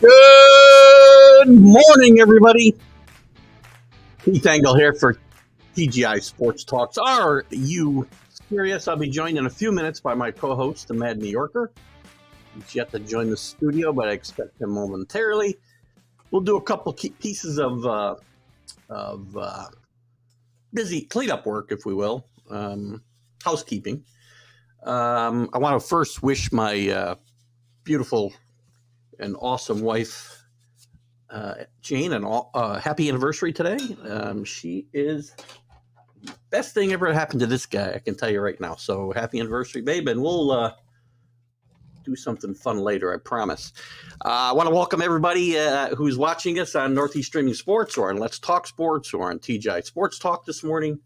Good morning, everybody. Keith Engle here for TGI Sports Talks. Are you serious? I'll be joined in a few minutes by my co-host, the Mad New Yorker. He's yet to join the studio, but I expect him momentarily. We'll do a couple pieces of busy cleanup work, if we will, housekeeping. I want to first wish my beautiful and awesome wife, Jane, a happy anniversary today. She is the best thing ever happened to this guy, I can tell you right now. So happy anniversary, babe, and we'll do something fun later, I promise. I want to welcome everybody who's watching us on Northeast Streaming Sports or on Let's Talk Sports or on TGI Sports Talk this morning,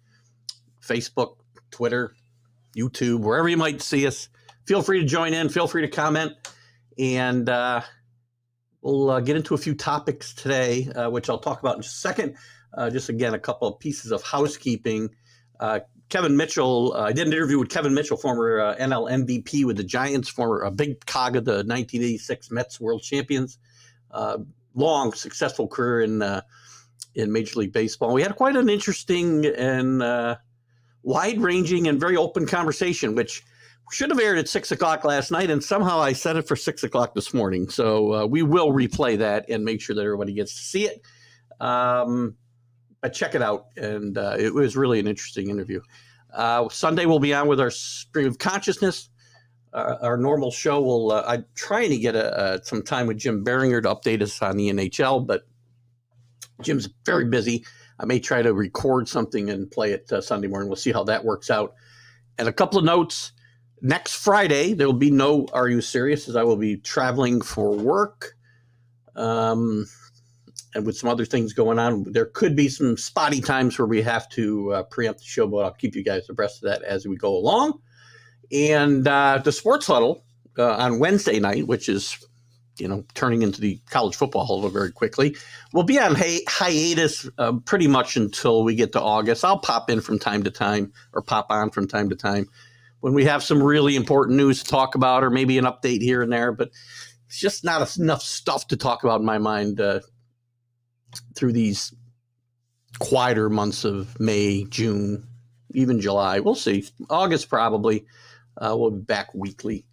Facebook, Twitter, YouTube, wherever you might see us. Feel free to join in. Feel free to comment. And we'll get into a few topics today, which I'll talk about in just a second. Just, again, a couple of pieces of housekeeping. Kevin Mitchell, I did an interview with Kevin Mitchell, former NL MVP with the Giants, former big cog of the 1986 Mets World Champions. Long, successful career in Major League Baseball. We had quite an interesting and wide-ranging and very open conversation, which should have aired at 6 o'clock last night, and somehow I set it for 6 o'clock this morning. So we will replay that and make sure that everybody gets to see it. But check it out, and it was really an interesting interview. Sunday we'll be on with our Stream of Consciousness. Our normal show I'm trying to get some time with Jim Beringer to update us on the NHL, but Jim's very busy. I may try to record something and play it Sunday morning. We'll see how that works out. And a couple of notes. Next Friday, there will be no Are You Serious, as I will be traveling for work. And with some other things going on, there could be some spotty times where we have to preempt the show, but I'll keep you guys abreast of that as we go along. And the Sports Huddle on Wednesday night, which is, turning into the college football huddle very quickly, will be on hiatus pretty much until we get to August. I'll pop in from time to time or pop on from time to time when we have some really important news to talk about, or maybe an update here and there, but it's just not enough stuff to talk about in my mind through these quieter months of May, June, even July. We'll see. August probably. We'll be back weekly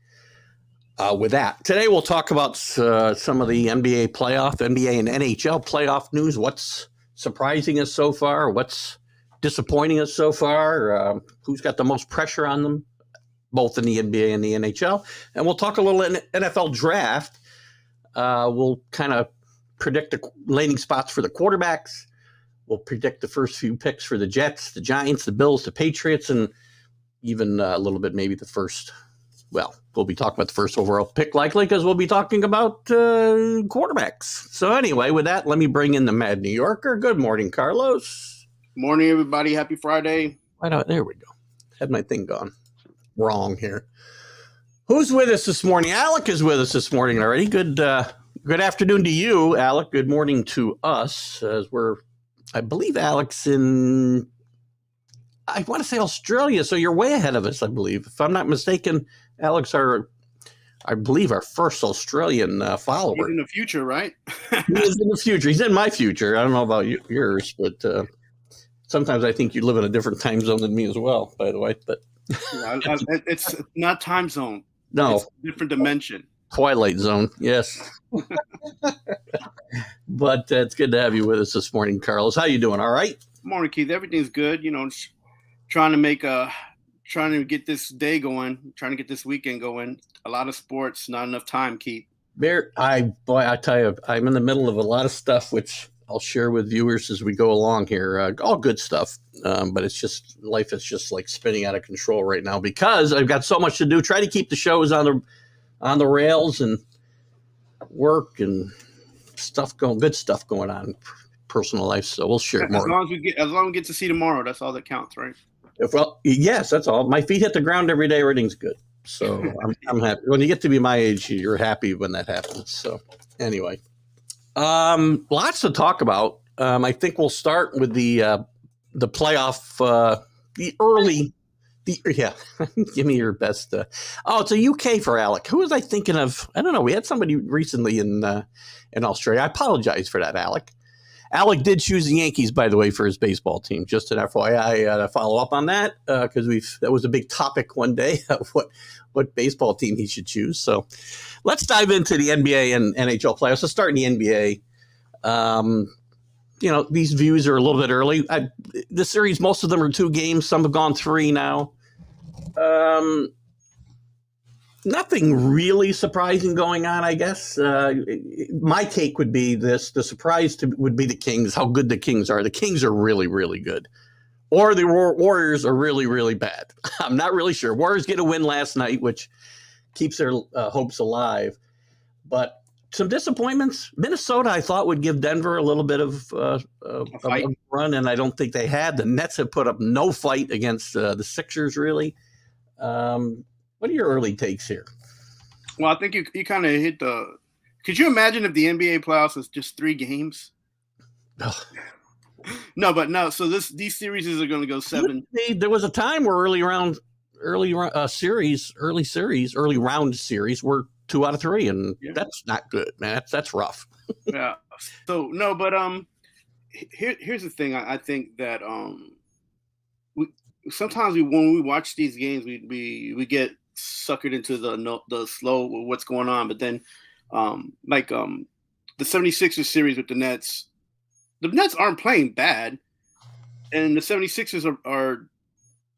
with that. Today we'll talk about some of the NBA and NHL playoff news. What's surprising us so far? What's disappointing us so far? Who's got the most pressure on them, both in the NBA and the NHL? And we'll talk a little NFL draft. We'll kind of predict the landing spots for the quarterbacks. We'll predict the first few picks for the Jets, the Giants, the Bills, the Patriots, and even a little bit maybe the first. Well, we'll be talking about the first overall pick likely because we'll be talking about quarterbacks. So anyway, with that, let me bring in the Mad New Yorker. Good morning, Carlos. Morning, everybody. Happy Friday. There we go. Had my thing gone wrong here. Who's with us this morning? Alec is with us this morning already. Good afternoon to you, Alec. Good morning to us, as I believe Alec's in, I want to say Australia, so you're way ahead of us, I believe. If I'm not mistaken, Alec's I believe, our first Australian follower. He's in the future, right? He is in the future. He's in my future. I don't know about yours, but sometimes I think you live in a different time zone than me as well, by the way. But it's not time zone. No. It's a different dimension. Twilight Zone, yes. But it's good to have you with us this morning, Carlos. How you doing? All right? Morning, Keith. Everything's good. Trying to get this day going, trying to get this weekend going. A lot of sports, not enough time, Keith. I tell you, I'm in the middle of a lot of stuff, which I'll share with viewers as we go along here. All good stuff, but it's just life is just like spinning out of control right now because I've got so much to do. Try to keep the shows on the rails and work and good stuff going on, personal life. So we'll share more. As long as we get to see tomorrow, that's all that counts, right? Well, yes, that's all. My feet hit the ground every day. Everything's good. So I'm happy. When you get to be my age, you're happy when that happens. So anyway, lots to talk about. I think we'll start with the playoff, the early Yeah, give me your best. It's a UK for Alec. Who was I thinking of? I don't know. We had somebody recently in Australia. I apologize for that, Alec. Alec did choose the Yankees, by the way, for his baseball team. Just an FYI, to follow up on that, because that was a big topic one day of what baseball team he should choose. So let's dive into the NBA and NHL playoffs. Let's start in the NBA. These views are a little bit early. The series, most of them are 2 games. Some have gone 3 now. Nothing really surprising going on, I guess. My take would be this. The surprise would be the Kings, how good the Kings are. The Kings are really, really good. Or the Warriors are really, really bad. I'm not really sure. Warriors get a win last night, which keeps their hopes alive. But some disappointments. Minnesota, I thought, would give Denver a little bit of a run, and I don't think they had. The Nets have put up no fight against the Sixers, really. What are your early takes here? Well, I think you kind of hit the – could you imagine if the NBA playoffs was just 3 games? No. So these series are going to go 7. There was a time where early round series were 2 out of 3, and that's not good, man. That's rough. Yeah. So no, but here's the thing. I think that sometimes when we watch these games, we get suckered into the slow what's going on. But then, the 76ers series with the Nets aren't playing bad, and the 76ers are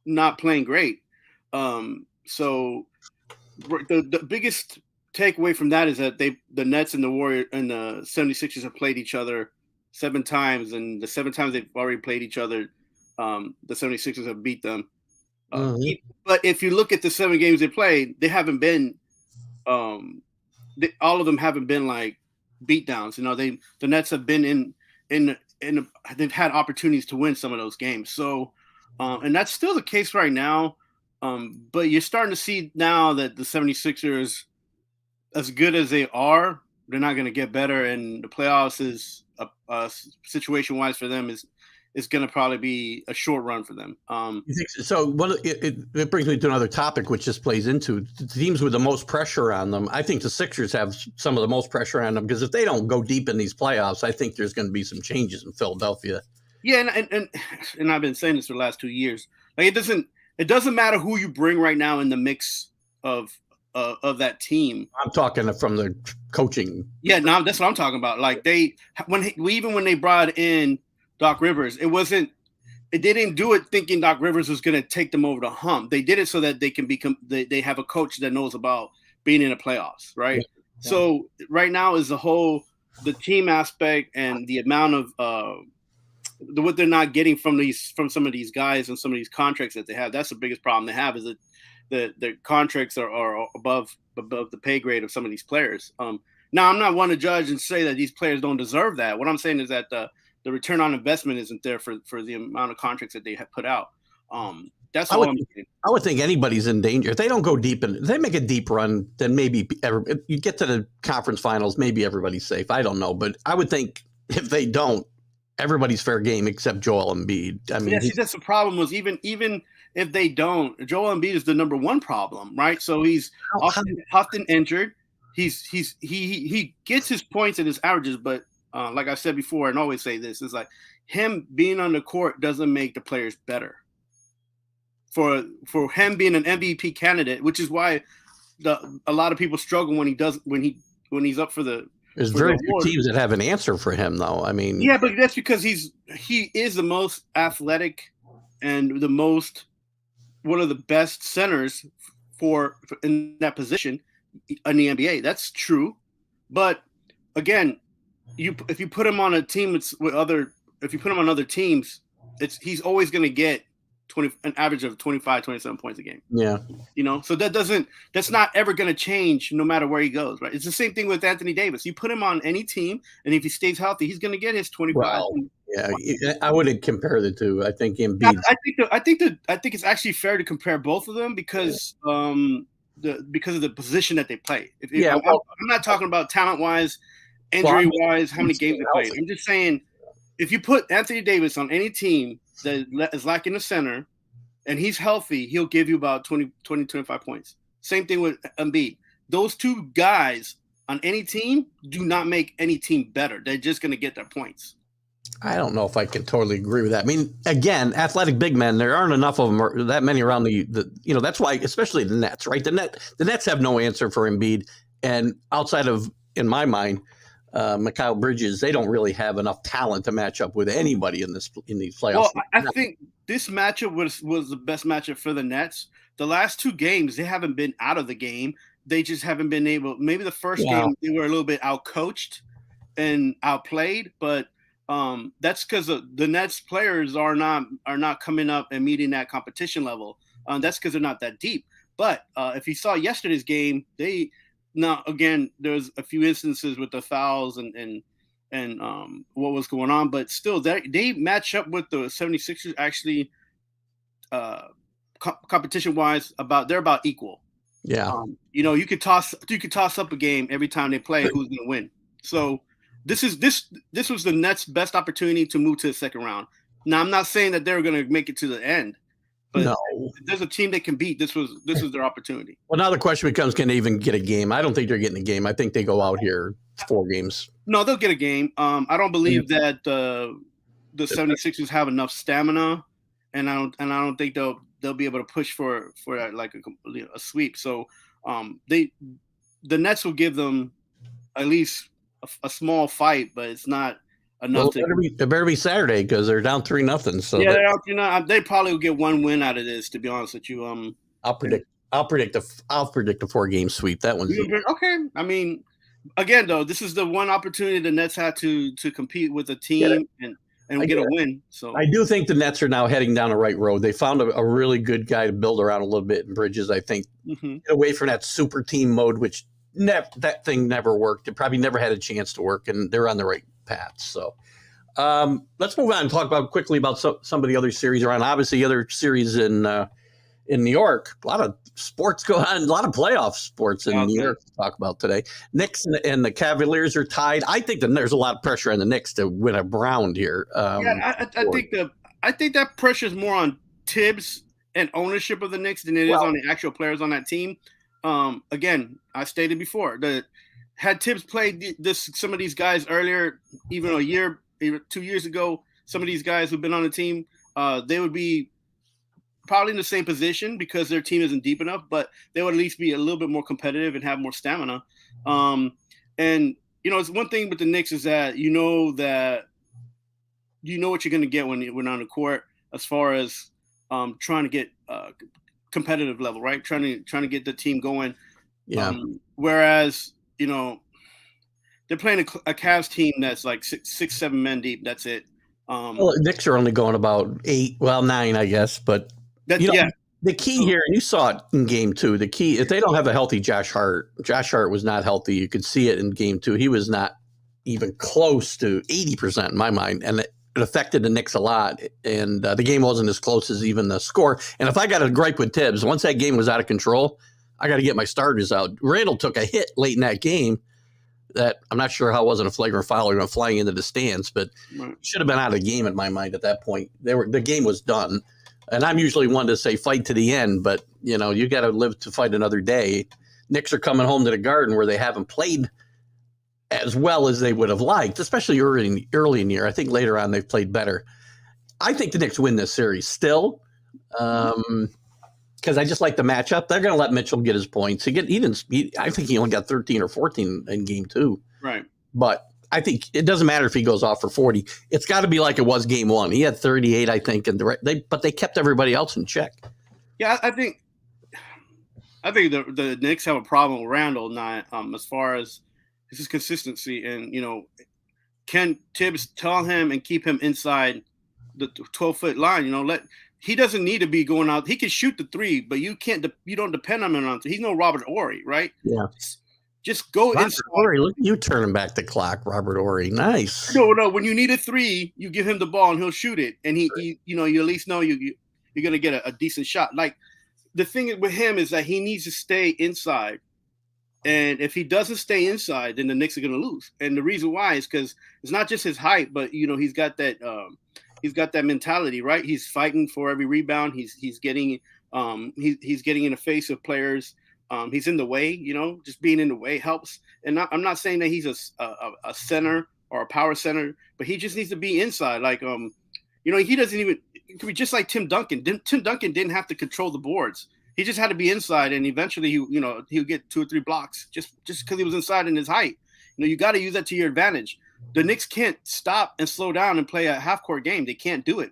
not playing great. So the biggest takeaway from that is that the Nets and the Warriors and the 76ers have played each other 7 times, and the 7 times they've already played each other, the 76ers have beat them. But if you look at the 7 games they played, they haven't been all of them haven't been like beatdowns. The Nets have been they've had opportunities to win some of those games. So and that's still the case right now. But you're starting to see now that the 76ers, as good as they are, they're not going to get better, and the playoffs is situation-wise for them is going to probably be a short run for them. You think so? It brings me to another topic, which just plays into the teams with the most pressure on them. I think the Sixers have some of the most pressure on them, because if they don't go deep in these playoffs, I think there's going to be some changes in Philadelphia. Yeah, and I've been saying this for the last 2 years. Like, it doesn't matter who you bring right now in the mix of that team. I'm talking from the coaching. Yeah, no, that's what I'm talking about. Like when they brought in Doc Rivers, they didn't do it thinking Doc Rivers was going to take them over the hump. They did it so that they can they have a coach that knows about being in the playoffs, right? Yeah. So right now is the team aspect and the amount of what they're not getting from some of these guys and some of these contracts that they have. That's the biggest problem they have, is that the contracts are above the pay grade of some of these players. Now, I'm not one to judge and say that these players don't deserve that. What I'm saying is that the return on investment isn't there for the amount of contracts that they have put out. That's all I'm saying. I would think anybody's in danger. If they don't go deep if they make a deep run, then maybe you get to the conference finals, maybe everybody's safe. I don't know. But I would think if they don't, everybody's fair game except Joel Embiid. I mean, that's the problem. Was even if they don't, Joel Embiid is the number 1 problem, right? So he's often injured. He gets his points and his averages, but like I said before, and always say this, is like him being on the court doesn't make the players better. For him being an MVP candidate, which is why a lot of people struggle when he's up for the. There's very few teams that have an answer for him, though. I mean, yeah, but that's because he is the most athletic and one of the best centers in that position in the NBA. That's true, but again, if you put him on a team if you put him on other teams, he's always going to get an average of 25, 27 points a game. Yeah. So that's not ever going to change no matter where he goes, right? It's the same thing with Anthony Davis. You put him on any team, and if he stays healthy, he's going to get his 25. Well, yeah, I wouldn't compare the two. I think Embiid. I think it's actually fair to compare both of them because because of the position that they play. I'm not talking about talent-wise, injury-wise, how many games they played. I'm just saying, if you put Anthony Davis on any team that is lacking a center, and he's healthy, he'll give you about 20, 25 points. Same thing with Embiid. Those two guys on any team do not make any team better. They're just going to get their points. I don't know if I can totally agree with that. I mean, again, athletic big men, there aren't enough of them or that many around the that's why, especially the Nets, right? The Nets have no answer for Embiid. And outside of, in my mind, Mikal Bridges, they don't really have enough talent to match up with anybody in these playoffs. Well, I think this matchup was the best matchup for the Nets. The last two games, they haven't been out of the game. They just haven't been able. Maybe the first game they were a little bit outcoached and outplayed, but that's because the Nets players are not coming up and meeting that competition level. That's because they're not that deep. But if you saw yesterday's game, there's a few instances with the fouls and what was going on, but still they match up with the 76ers actually competition wise they're about equal. Yeah. You could toss up a game every time they play who's going to win. So this was the Nets' best opportunity to move to the second round. Now I'm not saying that they're going to make it to the end, but if there's a team that can beat, this was their opportunity. Well, now the question becomes, can they even get a game? I don't think they're getting a game. I think they go out here 4 games. No, they'll get a game. I don't believe that the 76ers have enough stamina, and I don't think they'll be able to push for like a sweep. So the Nets will give them at least a small fight, but it's not enough. It better be Saturday because they're down 3-0. So yeah, they probably will get one win out of this. To be honest with you, I'll predict a 4-game sweep. That one's okay. I mean, again though, this is the one opportunity the Nets had to compete with a team and get a win. So I do think the Nets are now heading down the right road. They found a really good guy to build around a little bit in Bridges. I think get away from that super team mode, which that thing never worked. It probably never had a chance to work, and they're on the right path. So let's move on and talk quickly about some of the other series around. Obviously, other series in New York. A lot of sports go on, a lot of playoff sports in New York to talk about today. Knicks and the Cavaliers are tied. I think that there's a lot of pressure on the Knicks to win a round here. I think that pressure is more on Tibbs and ownership of the Knicks than it is on the actual players on that team. Again, I stated before that had Tibbs played some of these guys earlier, even 2 years ago, some of these guys who've been on the team, they would be probably in the same position because their team isn't deep enough, but they would at least be a little bit more competitive and have more stamina. And it's one thing with the Knicks is that you know what you're going to get when you're on the court as far as trying to get competitive level, right? Trying to get the team going. Yeah. Whereas they're playing a Cavs team that's like 6-7 men deep. That's it. The Knicks are only going about 9, I guess. But the key here, and you saw it in game 2. The key, if they don't have a healthy Josh Hart was not healthy. You could see it in game 2. He was not even close to 80% in my mind, and it affected the Knicks a lot. And the game wasn't as close as even the score. And if I got a gripe with Tibbs, once that game was out of control, I got to get my starters out. Randall took a hit late in that game that I'm not sure how it wasn't a flagrant foul or flying into the stands, but should have been out of the game in my mind at that point. The game was done. And I'm usually one to say fight to the end, but you got to live to fight another day. Knicks are coming home to the Garden where they haven't played as well as they would have liked, especially early in the year. I think later on they've played better. I think the Knicks win this series still. Because I just like the matchup. They're going to let Mitchell get his points. I think he only got 13 or 14 in game 2. Right. But I think it doesn't matter if he goes off for 40. It's got to be like it was game 1. He had 38, I think, but they kept everybody else in check. Yeah, I think the Knicks have a problem with Randall now, as far as his consistency, and can Tibbs tell him and keep him inside the 12-foot line? He doesn't need to be going out. He can shoot the 3, but you don't depend on him. He's no Robert Horry, right? Yeah. Just go inside. Horry, look, you turning back the clock, Robert Horry. Nice. No. When you need a 3, you give him the ball and he'll shoot it, and you at least know you're going to get a decent shot. Like, the thing with him is that he needs to stay inside, and if he doesn't stay inside, then the Knicks are going to lose. And the reason why is because it's not just his height, but he's got that. he's got that mentality, right? He's fighting for every rebound. He's getting he's getting in the face of players. He's in the way, just being in the way helps. And I'm not saying that he's a center or a power center, but he just needs to be inside. Like, he doesn't even. It could be just like Tim Duncan. Tim Duncan didn't have to control the boards. He just had to be inside, and eventually he'll get 2 or 3 blocks just because he was inside in his height. You got to use that to your advantage. The Knicks can't stop and slow down and play a half-court game. They can't do it.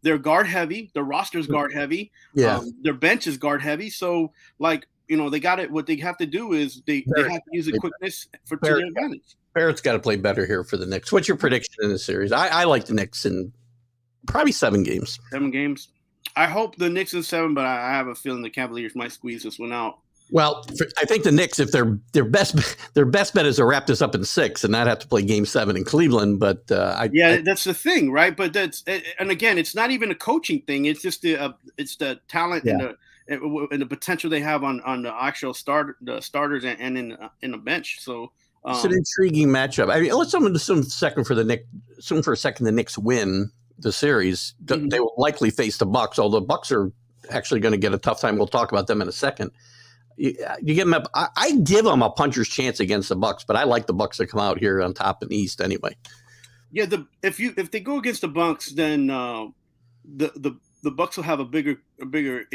They're guard heavy. Their roster's guard heavy. Yeah. Their bench is guard heavy. So, they got it. What they have to do is they have to use the quickness to their advantage. Barrett's got to play better here for the Knicks. What's your prediction in this series? I like the Knicks in probably 7 games. 7 games. I hope the Knicks in 7, but I have a feeling the Cavaliers might squeeze this one out. Well, I think the Knicks, if their best bet is to wrap this up in 6 and not have to play Game 7 in Cleveland. But that's the thing, right? But and again, it's not even a coaching thing. It's just the talent and the potential they have on the actual starters and in the bench. So it's an intriguing matchup. I mean, let's assume for a second the Knicks win the series. Mm-hmm. They will likely face the Bucks, although the Bucks are actually going to get a tough time. We'll talk about them in a second. You give them I give them a puncher's chance against the Bucks, but I like the Bucks to come out here on top in the East anyway. Yeah, if they go against the Bucks, then the Bucks will have a bigger. The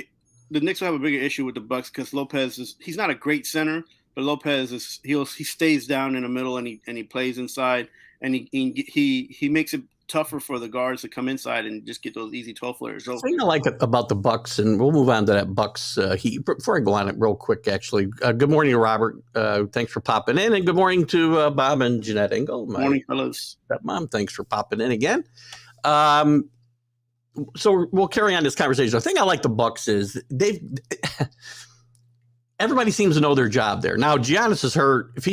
Knicks will have a bigger issue with the Bucks because Lopez he's not a great center, but Lopez he stays down in the middle and he plays inside and he makes it tougher for the guards to come inside and just get those easy 12-footers. So, the thing I like about the Bucks, and we'll move on to that Bucks Heat. Before I go on it real quick, actually, good morning to Robert. Thanks for popping in, and good morning to Bob and Jeanette Engle. Morning, fellas. Stepmom, thanks for popping in again. So we'll carry on this conversation. The thing I like the Bucks is everybody seems to know their job there. Now, Giannis is hurt. If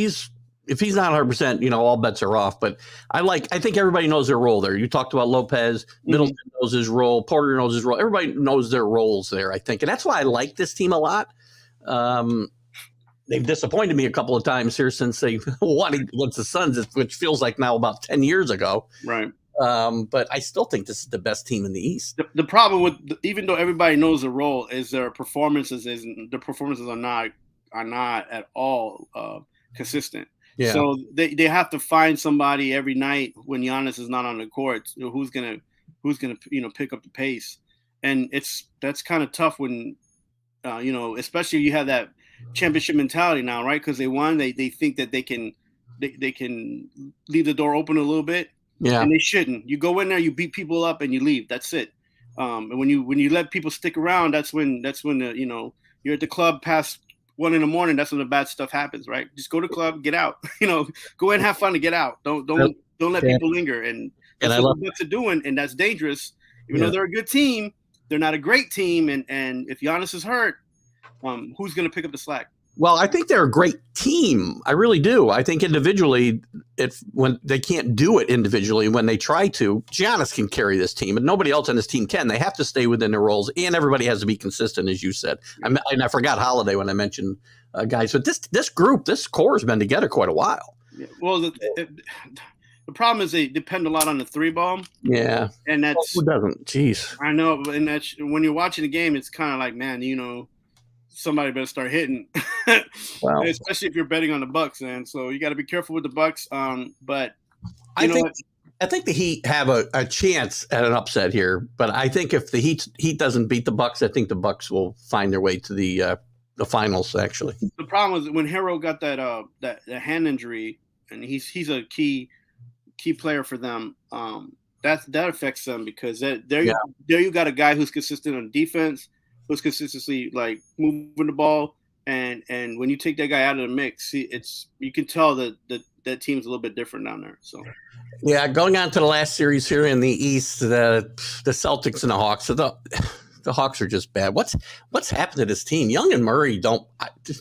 he's not 100%, all bets are off. But I think everybody knows their role there. You talked about Lopez. Middleton knows his role. Porter knows his role. Everybody knows their roles there, I think. And that's why I like this team a lot. They've disappointed me a couple of times here since they won against the Suns, which feels like now about 10 years ago. Right. But I still think this is the best team in the East. The problem with even though everybody knows the role is their performances are not at all consistent. Yeah. So they have to find somebody every night when Giannis is not on the court who's gonna pick up the pace, and that's kind of tough when especially you have that championship mentality now, right? Because they won, they think that they can leave the door open a little bit, and they shouldn't. You go in there, you beat people up, and you leave. That's it. And when you let people stick around, that's when you're at the club past 1 a.m. That's when the bad stuff happens, right? Just go to the club, get out. Go in, have fun, and get out. Don't let people linger. And that's what the Bucks are doing, and that's dangerous. Even though they're a good team, they're not a great team. And if Giannis is hurt, who's going to pick up the slack? Well, I think they're a great team. I really do. I think individually, when they can't do it individually, when they try to, Giannis can carry this team, and nobody else on this team can. They have to stay within their roles, and everybody has to be consistent, as you said. And I forgot Holiday when I mentioned guys. But this core has been together quite a while. Yeah. Well, the problem is they depend a lot on the 3-ball. Yeah, and that's who doesn't? Jeez, I know, and that's when you're watching the game, it's kind of like, man, somebody better start hitting. Wow. Especially if you're betting on the Bucks, man. So you got to be careful with the Bucks. But I think the Heat have a chance at an upset here. But I think if the Heat doesn't beat the Bucks, I think the Bucks will find their way to the finals. Actually, the problem is when Hero got that hand injury, and he's a key player for them. That affects them because there you got a guy who's consistent on defense, who's consistently like moving the ball, and when you take that guy out of the mix, you can tell that team's a little bit different down there. So, yeah, going on to the last series here in the East, the Celtics and the Hawks. So the Hawks are just bad. What's happened to this team? Young and Murray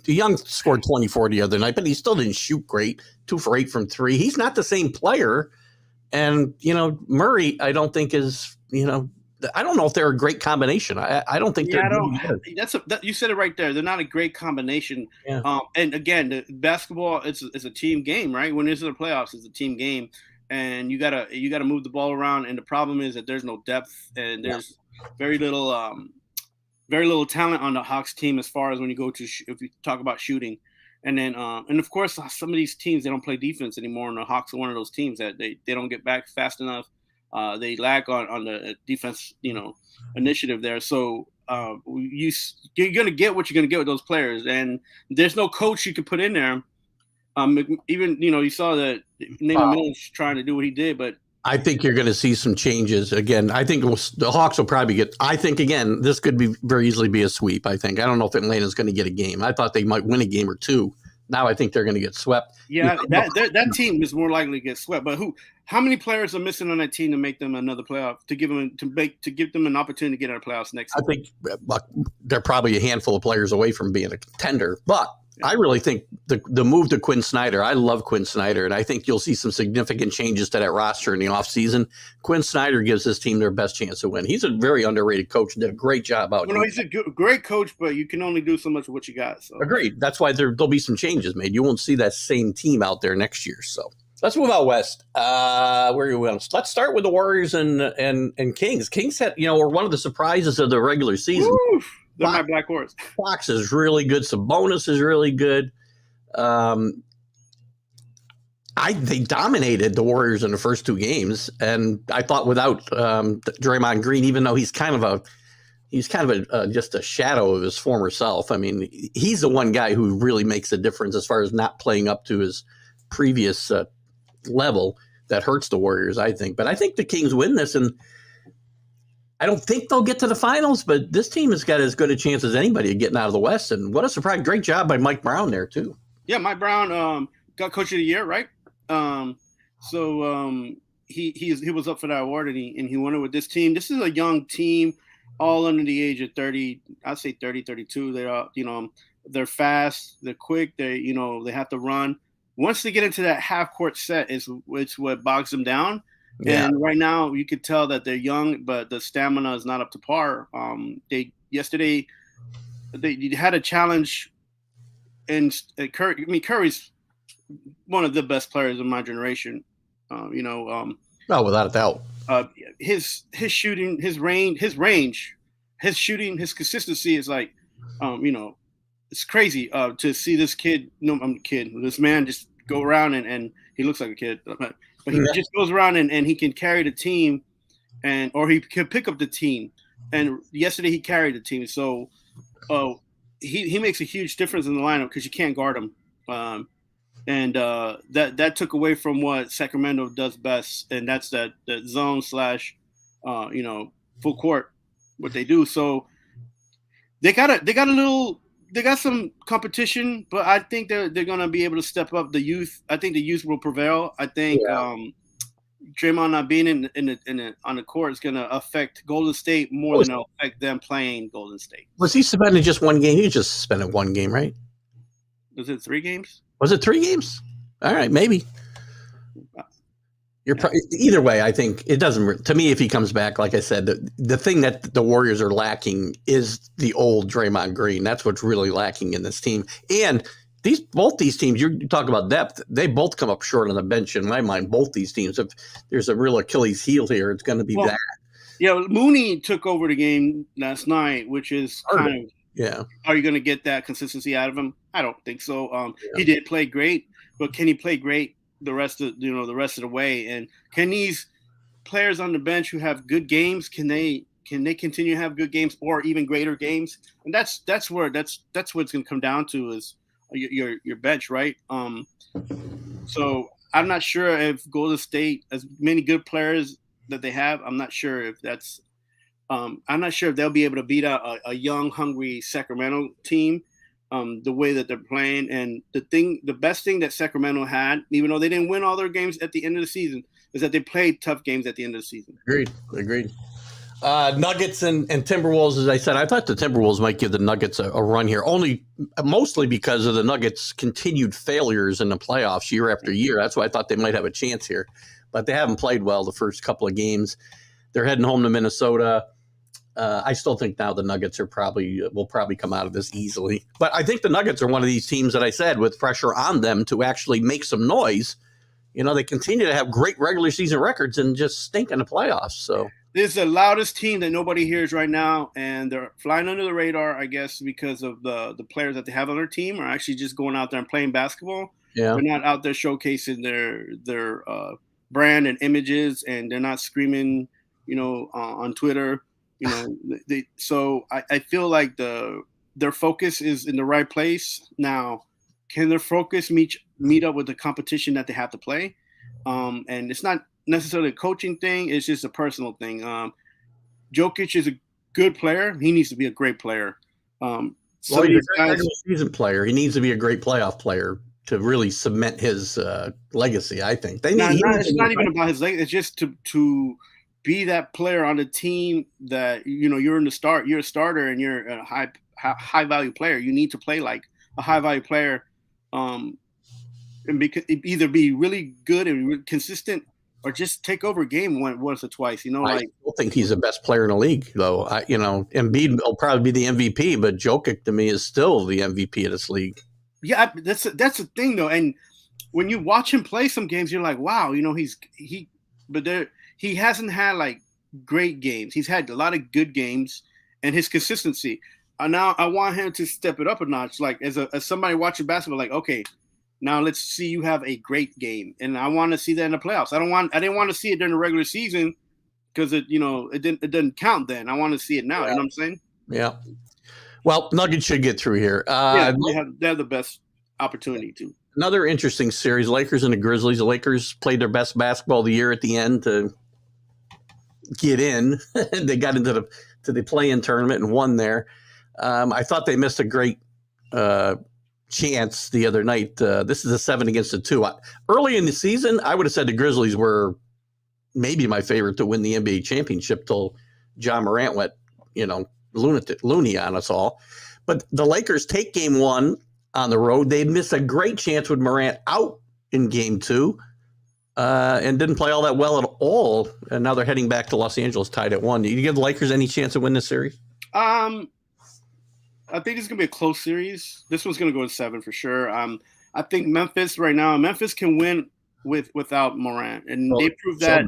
Young scored 24 the other night, but he still didn't shoot great. 2 for 8 from 3. He's not the same player, and Murray, I don't think is I don't know if they're a great combination. I don't think they're. You said it right there. They're not a great combination. Yeah. And again, the basketball it's a team game, right? When it's in the playoffs, it's a team game. and you gotta move the ball around. And the problem is that there's no depth, and there's very little talent on the Hawks team as far as when you go to if you talk about shooting. And then and of course some of these teams, they don't play defense anymore, and the Hawks are one of those teams that they don't get back fast enough. They lack on the defense, initiative there. So you're gonna get what you're gonna get with those players, and there's no coach you can put in there. Even you saw that Nathan Miller's trying to do what he did, but I think you're going to see some changes again. I think the Hawks will probably get. I think again, this could be very easily be a sweep. I don't know if Atlanta's going to get a game. I thought they might win a game or two. Now I think they're going to get swept. Yeah, that team is more likely to get swept. But how many players are missing on that team to make them another playoff, to give them an opportunity to get out of playoffs next year? I think they're probably a handful of players away from being a contender, but I really think the move to Quinn Snyder, I love Quinn Snyder, and I think you'll see some significant changes to that roster in the offseason. Quinn Snyder gives his team their best chance to win. He's a very underrated coach and did a great job out there. He's a great coach, but you can only do so much with what you got. So. Agreed. That's why there'll be some changes made. You won't see that same team out there next year. So let's move out west. Where are you going? Let's start with the Warriors and Kings. Kings were one of the surprises of the regular season. Woo! They're my black horse. Fox is really good. Sabonis is really good. They dominated the Warriors in the first two games, and I thought without Draymond Green, even though he's kind of just a shadow of his former self. I mean, he's the one guy who really makes a difference as far as not playing up to his previous level. That hurts the Warriors, I think. But I think the Kings win this, and I don't think they'll get to the finals, but this team has got as good a chance as anybody of getting out of the West. And what a surprise. Great job by Mike Brown there, too. Yeah, Mike Brown got Coach of the Year, right? He was up for that award, and he won it with this team. This is a young team, all under the age of 30. I'd say 30, 32. They're fast, they're quick, they have to run. Once they get into that half-court set, it's what bogs them down. Yeah. And right now, you could tell that they're young, but the stamina is not up to par. Yesterday they had a challenge, and Curry's one of the best players of my generation. Oh, without a doubt. His shooting, his range, his shooting, his consistency is like, it's crazy to see this kid. No, I'm a kid. This man just go around and he looks like a kid. But he just goes around and he can carry the team, or he can pick up the team. And yesterday he carried the team. So he makes a huge difference in the lineup because you can't guard him. And that took away from what Sacramento does best, and that's that zone / full court, what they do. So they got some competition, but I think they're going to be able to step up. The youth, I think the youth will prevail. I think Draymond not being on the court is going to affect Golden State more than it'll affect them playing Golden State. Was he suspended just one game? He just suspended one game, right? Was it 3 games? Was it 3 games? All right, maybe. Either way, I think it doesn't. To me, if he comes back, like I said, the thing that the Warriors are lacking is the old Draymond Green. That's what's really lacking in this team. And both these teams, you talk about depth, they both come up short on the bench in my mind. Both these teams, if there's a real Achilles heel here, it's going to be that. Yeah, Mooney took over the game last night, which is kind of. Yeah. Are you going to get that consistency out of him? I don't think so. He did play great, but can he play great the rest of the way? And can these players on the bench who have good games, can they continue to have good games or even greater games? And that's what it's going to come down to is your bench, right? So I'm not sure if Golden State, as many good players that they have, I'm not sure if that's. I'm not sure if they'll be able to beat out a young, hungry Sacramento team the way that they're playing. And the best thing that Sacramento had, even though they didn't win all their games at the end of the season, is that they played tough games at the end of the season. Agreed. Nuggets and Timberwolves, as I said, I thought the Timberwolves might give the Nuggets a run here, mostly because of the Nuggets' continued failures in the playoffs year after year. That's why I thought they might have a chance here. But they haven't played well the first couple of games. They're heading home to Minnesota. I still think now the Nuggets will probably come out of this easily. But I think the Nuggets are one of these teams that I said with pressure on them to actually make some noise they continue to have great regular season records and just stink in the playoffs. So this is the loudest team that nobody hears right now, and they're flying under the radar, I guess, because of the players that they have on their team are actually just going out there and playing basketball. yeah, They're not out there showcasing their brand and images, and they're not screaming, on Twitter. So I feel like their focus is in the right place now. Can their focus meet up with the competition that they have to play? And it's not necessarily a coaching thing; it's just a personal thing. Jokic is a good player; he needs to be a great player. He's a great regular season player. He needs to be a great playoff player to really cement his legacy. I think it's not even about his legacy; it's just to be that player on the team that you're in the start. You're a starter, and you're a high value player. You need to play like a high value player. And either be really good and consistent, or just take over a game once or twice. I still think he's the best player in the league, though. Embiid will probably be the MVP, but Jokic to me is still the MVP of this league. Yeah, that's the thing, though. And when you watch him play some games, you're like, wow, he hasn't had like great games. He's had a lot of good games, and his consistency. Now I want him to step it up a notch. Like as somebody watching basketball, like, okay, now let's see you have a great game, and I want to see that in the playoffs. I didn't want to see it during the regular season because it didn't count then. I want to see it now. Yeah. You know what I'm saying? Yeah. Well, Nuggets should get through here. They have the best opportunity to. Another interesting series: Lakers and the Grizzlies. The Lakers played their best basketball of the year at the end to get in. They got into the play-in tournament and won there. I thought they missed a great chance the other night. This is a 7-2. Early in the season, I would have said the Grizzlies were maybe my favorite to win the NBA championship till John Morant went, loony on us all. But the Lakers take game 1 on the road. They missed a great chance with Morant out in game 2 and didn't play all that well at all. And now they're heading back to Los Angeles tied at 1. Do you give the Lakers any chance to win this series? I think it's going to be a close series. This one's going to go to 7 for sure. I think Memphis can win without Morant, and they proved that.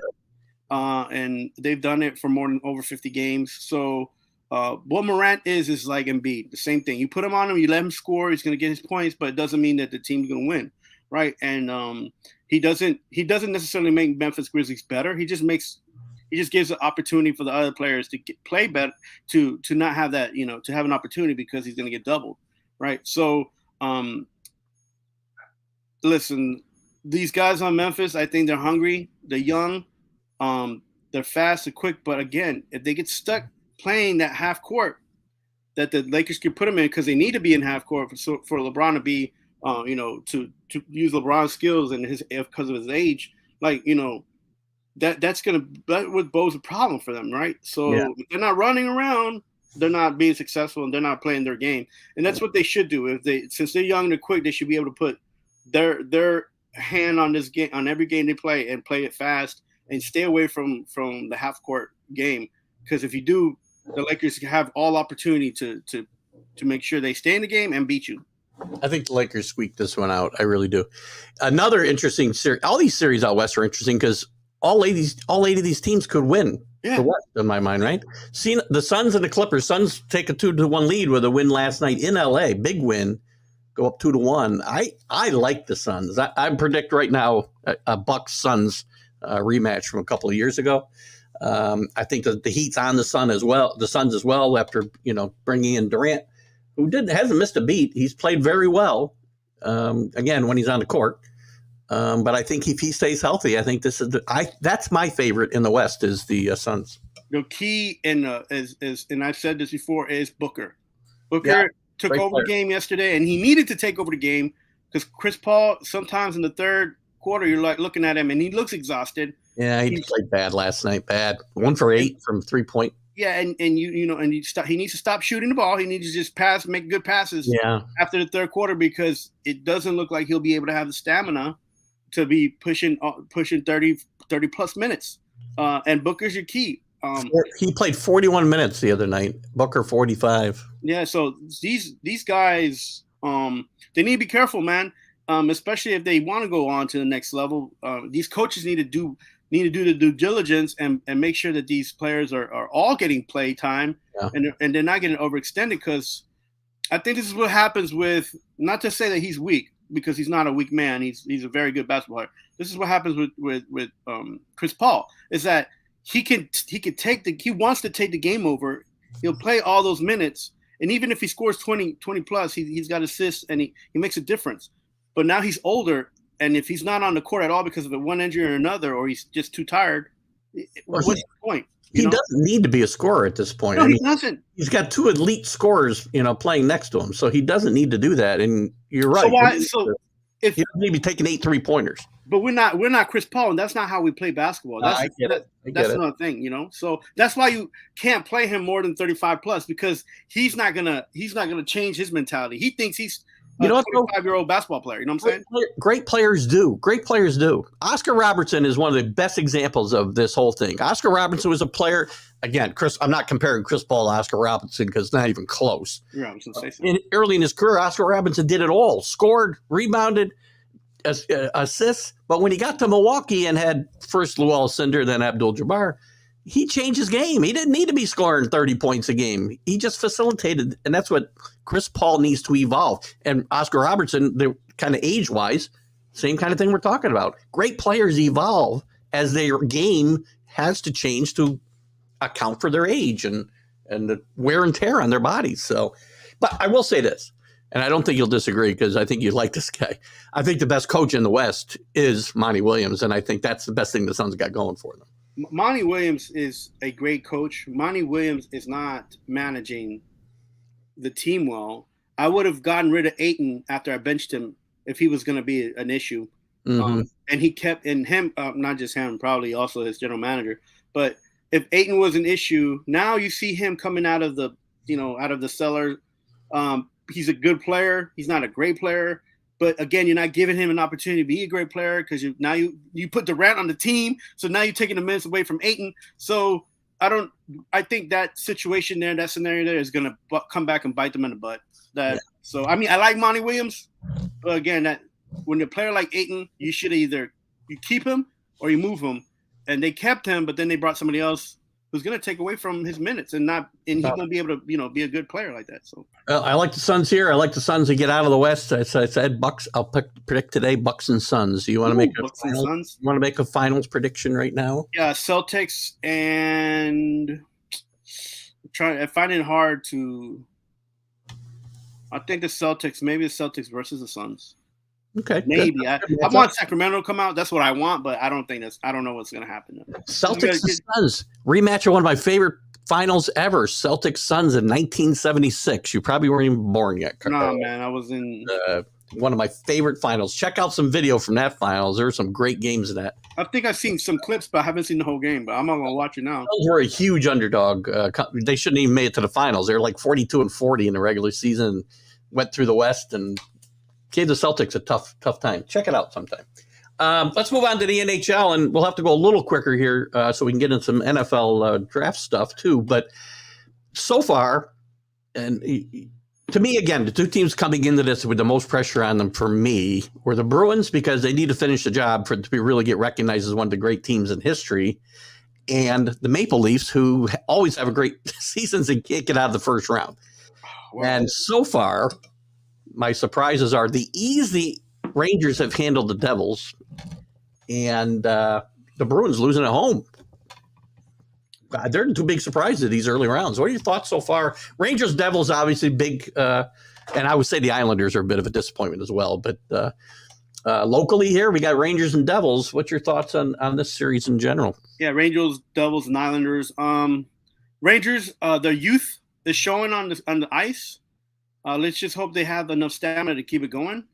And they've done it for more than over 50 games. So what Morant is like Embiid, the same thing. You put him on him, you let him score, he's going to get his points, but it doesn't mean that the team's going to win, right? And he doesn't necessarily make Memphis Grizzlies better. He just gives an opportunity for the other players to play better, to not have that, to have an opportunity because he's going to get doubled, right? So, listen, these guys on Memphis, I think they're hungry, they're young, they're fast and quick. But again, if they get stuck playing that half court that the Lakers can put them in, because they need to be in half court for LeBron to be, to use LeBron's skills and because of his age, that would pose a problem for them, right? So if they're not running around, they're not being successful, and they're not playing their game. And that's what they should do. Since they're young and they're quick, they should be able to put their hand on this game, on every game they play, and play it fast and stay away from the half court game. Because if you do, the Lakers have all opportunity to make sure they stay in the game and beat you. I think the Lakers squeak this one out. I really do. Another interesting series. All these series out west are interesting because all eight of these teams could win. Yeah. The West, in my mind, right? See the Suns and the Clippers. Suns take a 2-1 lead with a win last night in LA. Big win. Go up 2-1. I like the Suns. I predict right now a Bucks Suns rematch from a couple of years ago. I think that the Heat's on the Suns as well after bringing in Durant, who hasn't missed a beat. He's played very well. Again, when he's on the court. But I think if he stays healthy, I think that's my favorite in the West is the Suns. The key and I've said this before, is Booker. Booker took over the game yesterday, and he needed to take over the game because Chris Paul, sometimes in the third quarter, you're like looking at him and he looks exhausted. Yeah, he played bad last night. Bad. 1 for 8 from 3-point. Yeah, and he needs to stop shooting the ball. He needs to just make good passes after the third quarter, because it doesn't look like he'll be able to have the stamina to be pushing 30 plus minutes. And Booker's your key. He played 41 minutes the other night. Booker 45. Yeah, so these guys, they need to be careful, man. especially if they want to go on to the next level. These coaches need to do the due diligence and make sure that these players are all getting play time, Yeah. and they're not getting overextended, because I think this is what happens with, not to say that he's weak, because he's not a weak man. He's a very good basketball player. This is what happens with Chris Paul, is that he wants to take the game over. He'll play all those minutes, and even if he scores 20 plus, he's got assists and he makes a difference. But now he's older, and if he's not on the court at all because of one injury or another, or he's just too tired, what's the point? He doesn't need to be a scorer at this point. No, he doesn't. He's got two elite scorers, playing next to him, so he doesn't need to do that. And you're right. If he doesn't need to be taking 8 3-pointers. But we're not Chris Paul, and that's not how we play basketball. That's another thing, So that's why you can't play him more than 35 plus, because he's not gonna change his mentality. He thinks he's a 25-year-old basketball player. You know what I'm saying? Great players do. Great players do. Oscar Robertson is one of the best examples of this whole thing. Oscar Robertson was a player. Again, I'm not comparing Chris Paul to Oscar Robertson, because it's not even close. Yeah, I was gonna say so. Early in his career, Oscar Robertson did it all: scored, rebounded, assists. But when he got to Milwaukee and had first Lou Alcindor, then Abdul-Jabbar, he changed his game. He didn't need to be scoring 30 points a game. He just facilitated, and that's what Chris Paul needs to evolve. And Oscar Robertson, they're kind of age-wise, same kind of thing we're talking about. Great players evolve as their game has to change to account for their age and the wear and tear on their bodies. So, but I will say this, and I don't think you'll disagree, because I think you like this guy. I think the best coach in the West is Monty Williams, and I think that's the best thing the Suns got going for them. Monty Williams is a great coach. Monty Williams is not managing the team well. I would have gotten rid of Ayton after I benched him if he was going to be an issue. Mm-hmm. And he kept in him, not just him, probably also his general manager. But if Ayton was an issue, now you see him coming out of the cellar. He's a good player. He's not a great player. But again, you're not giving him an opportunity to be a great player, because you put Durant on the team, so now you're taking the minutes away from Ayton. So I think that situation there, that scenario there, is going to come back and bite them in the butt. So I mean, I like Monty Williams, but again, that when a player like Ayton, you should either you keep him or you move him, and they kept him, but then they brought somebody else who's going to take away from his minutes, and he won't be able to be a good player like that. So I like the Suns here. I like the Suns to get out of the West. I said Bucks. I'll predict today Bucks and Suns. Do you want to make a finals prediction right now? Yeah, Celtics, and I find it hard to. I think the Celtics, maybe the Celtics versus the Suns. Okay, maybe I want Sacramento to come out. That's what I want, but I don't know what's going to happen. Celtics and Suns rematch of one of my favorite finals ever. Celtics Suns in 1976. You probably weren't even born yet. No, man, I was in one of my favorite finals. Check out some video from that finals. There were some great games in that. I think I've seen some clips, but I haven't seen the whole game. But I'm not going to watch it now. Suns were a huge underdog. They shouldn't even made it to the finals. They were like 42-40 in the regular season. Went through the West and gave the Celtics a tough time. Check it out sometime. Let's move on to the NHL, and we'll have to go a little quicker here so we can get into some NFL draft stuff too. But so far, and to me, again, the two teams coming into this with the most pressure on them for me were the Bruins, because they need to finish the job for it to really get recognized as one of the great teams in history, and the Maple Leafs, who always have a great seasons and can't get out of the first round. Wow. And so far, my surprises are the easy Rangers have handled the Devils, and the Bruins losing at home. God, they're the two big surprises of these early rounds. What are your thoughts so far? Rangers, Devils, obviously big, and I would say the Islanders are a bit of a disappointment as well. But locally here, we got Rangers and Devils. What's your thoughts on this series in general? Yeah, Rangers, Devils, and Islanders. Rangers, their youth is showing on the ice. Let's just hope they have enough stamina to keep it going.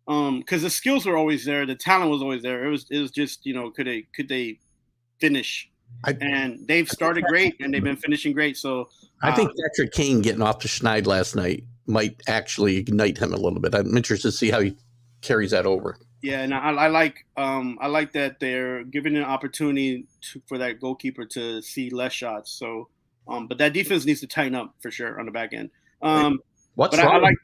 Because the skills were always there, the talent was always there. It was just could they finish? And they've started great, and they've been finishing great. So I think Patrick Kane getting off the schneid last night might actually ignite him a little bit. I'm interested to see how he carries that over. Yeah, and I like that they're giving an opportunity for that goalkeeper to see less shots. So, but that defense needs to tighten up for sure on the back end. What's But I wrong? like.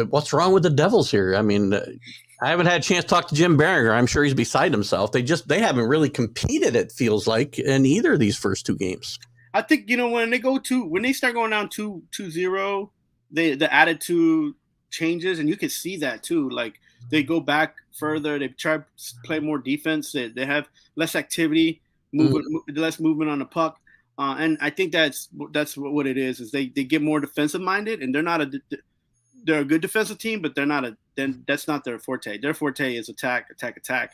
What's wrong with the Devils here? I mean, I haven't had a chance to talk to Jim Barringer. I'm sure he's beside himself. They haven't really competed. It feels like in either of these first two games. I think when they start going down 2-0, the attitude changes, and you can see that too. Like they go back further, they try to play more defense. They have less activity, less movement on the puck. And I think that's what it is. Is they get more defensive minded, and they're a good defensive team, but that's not their forte. Their forte is attack.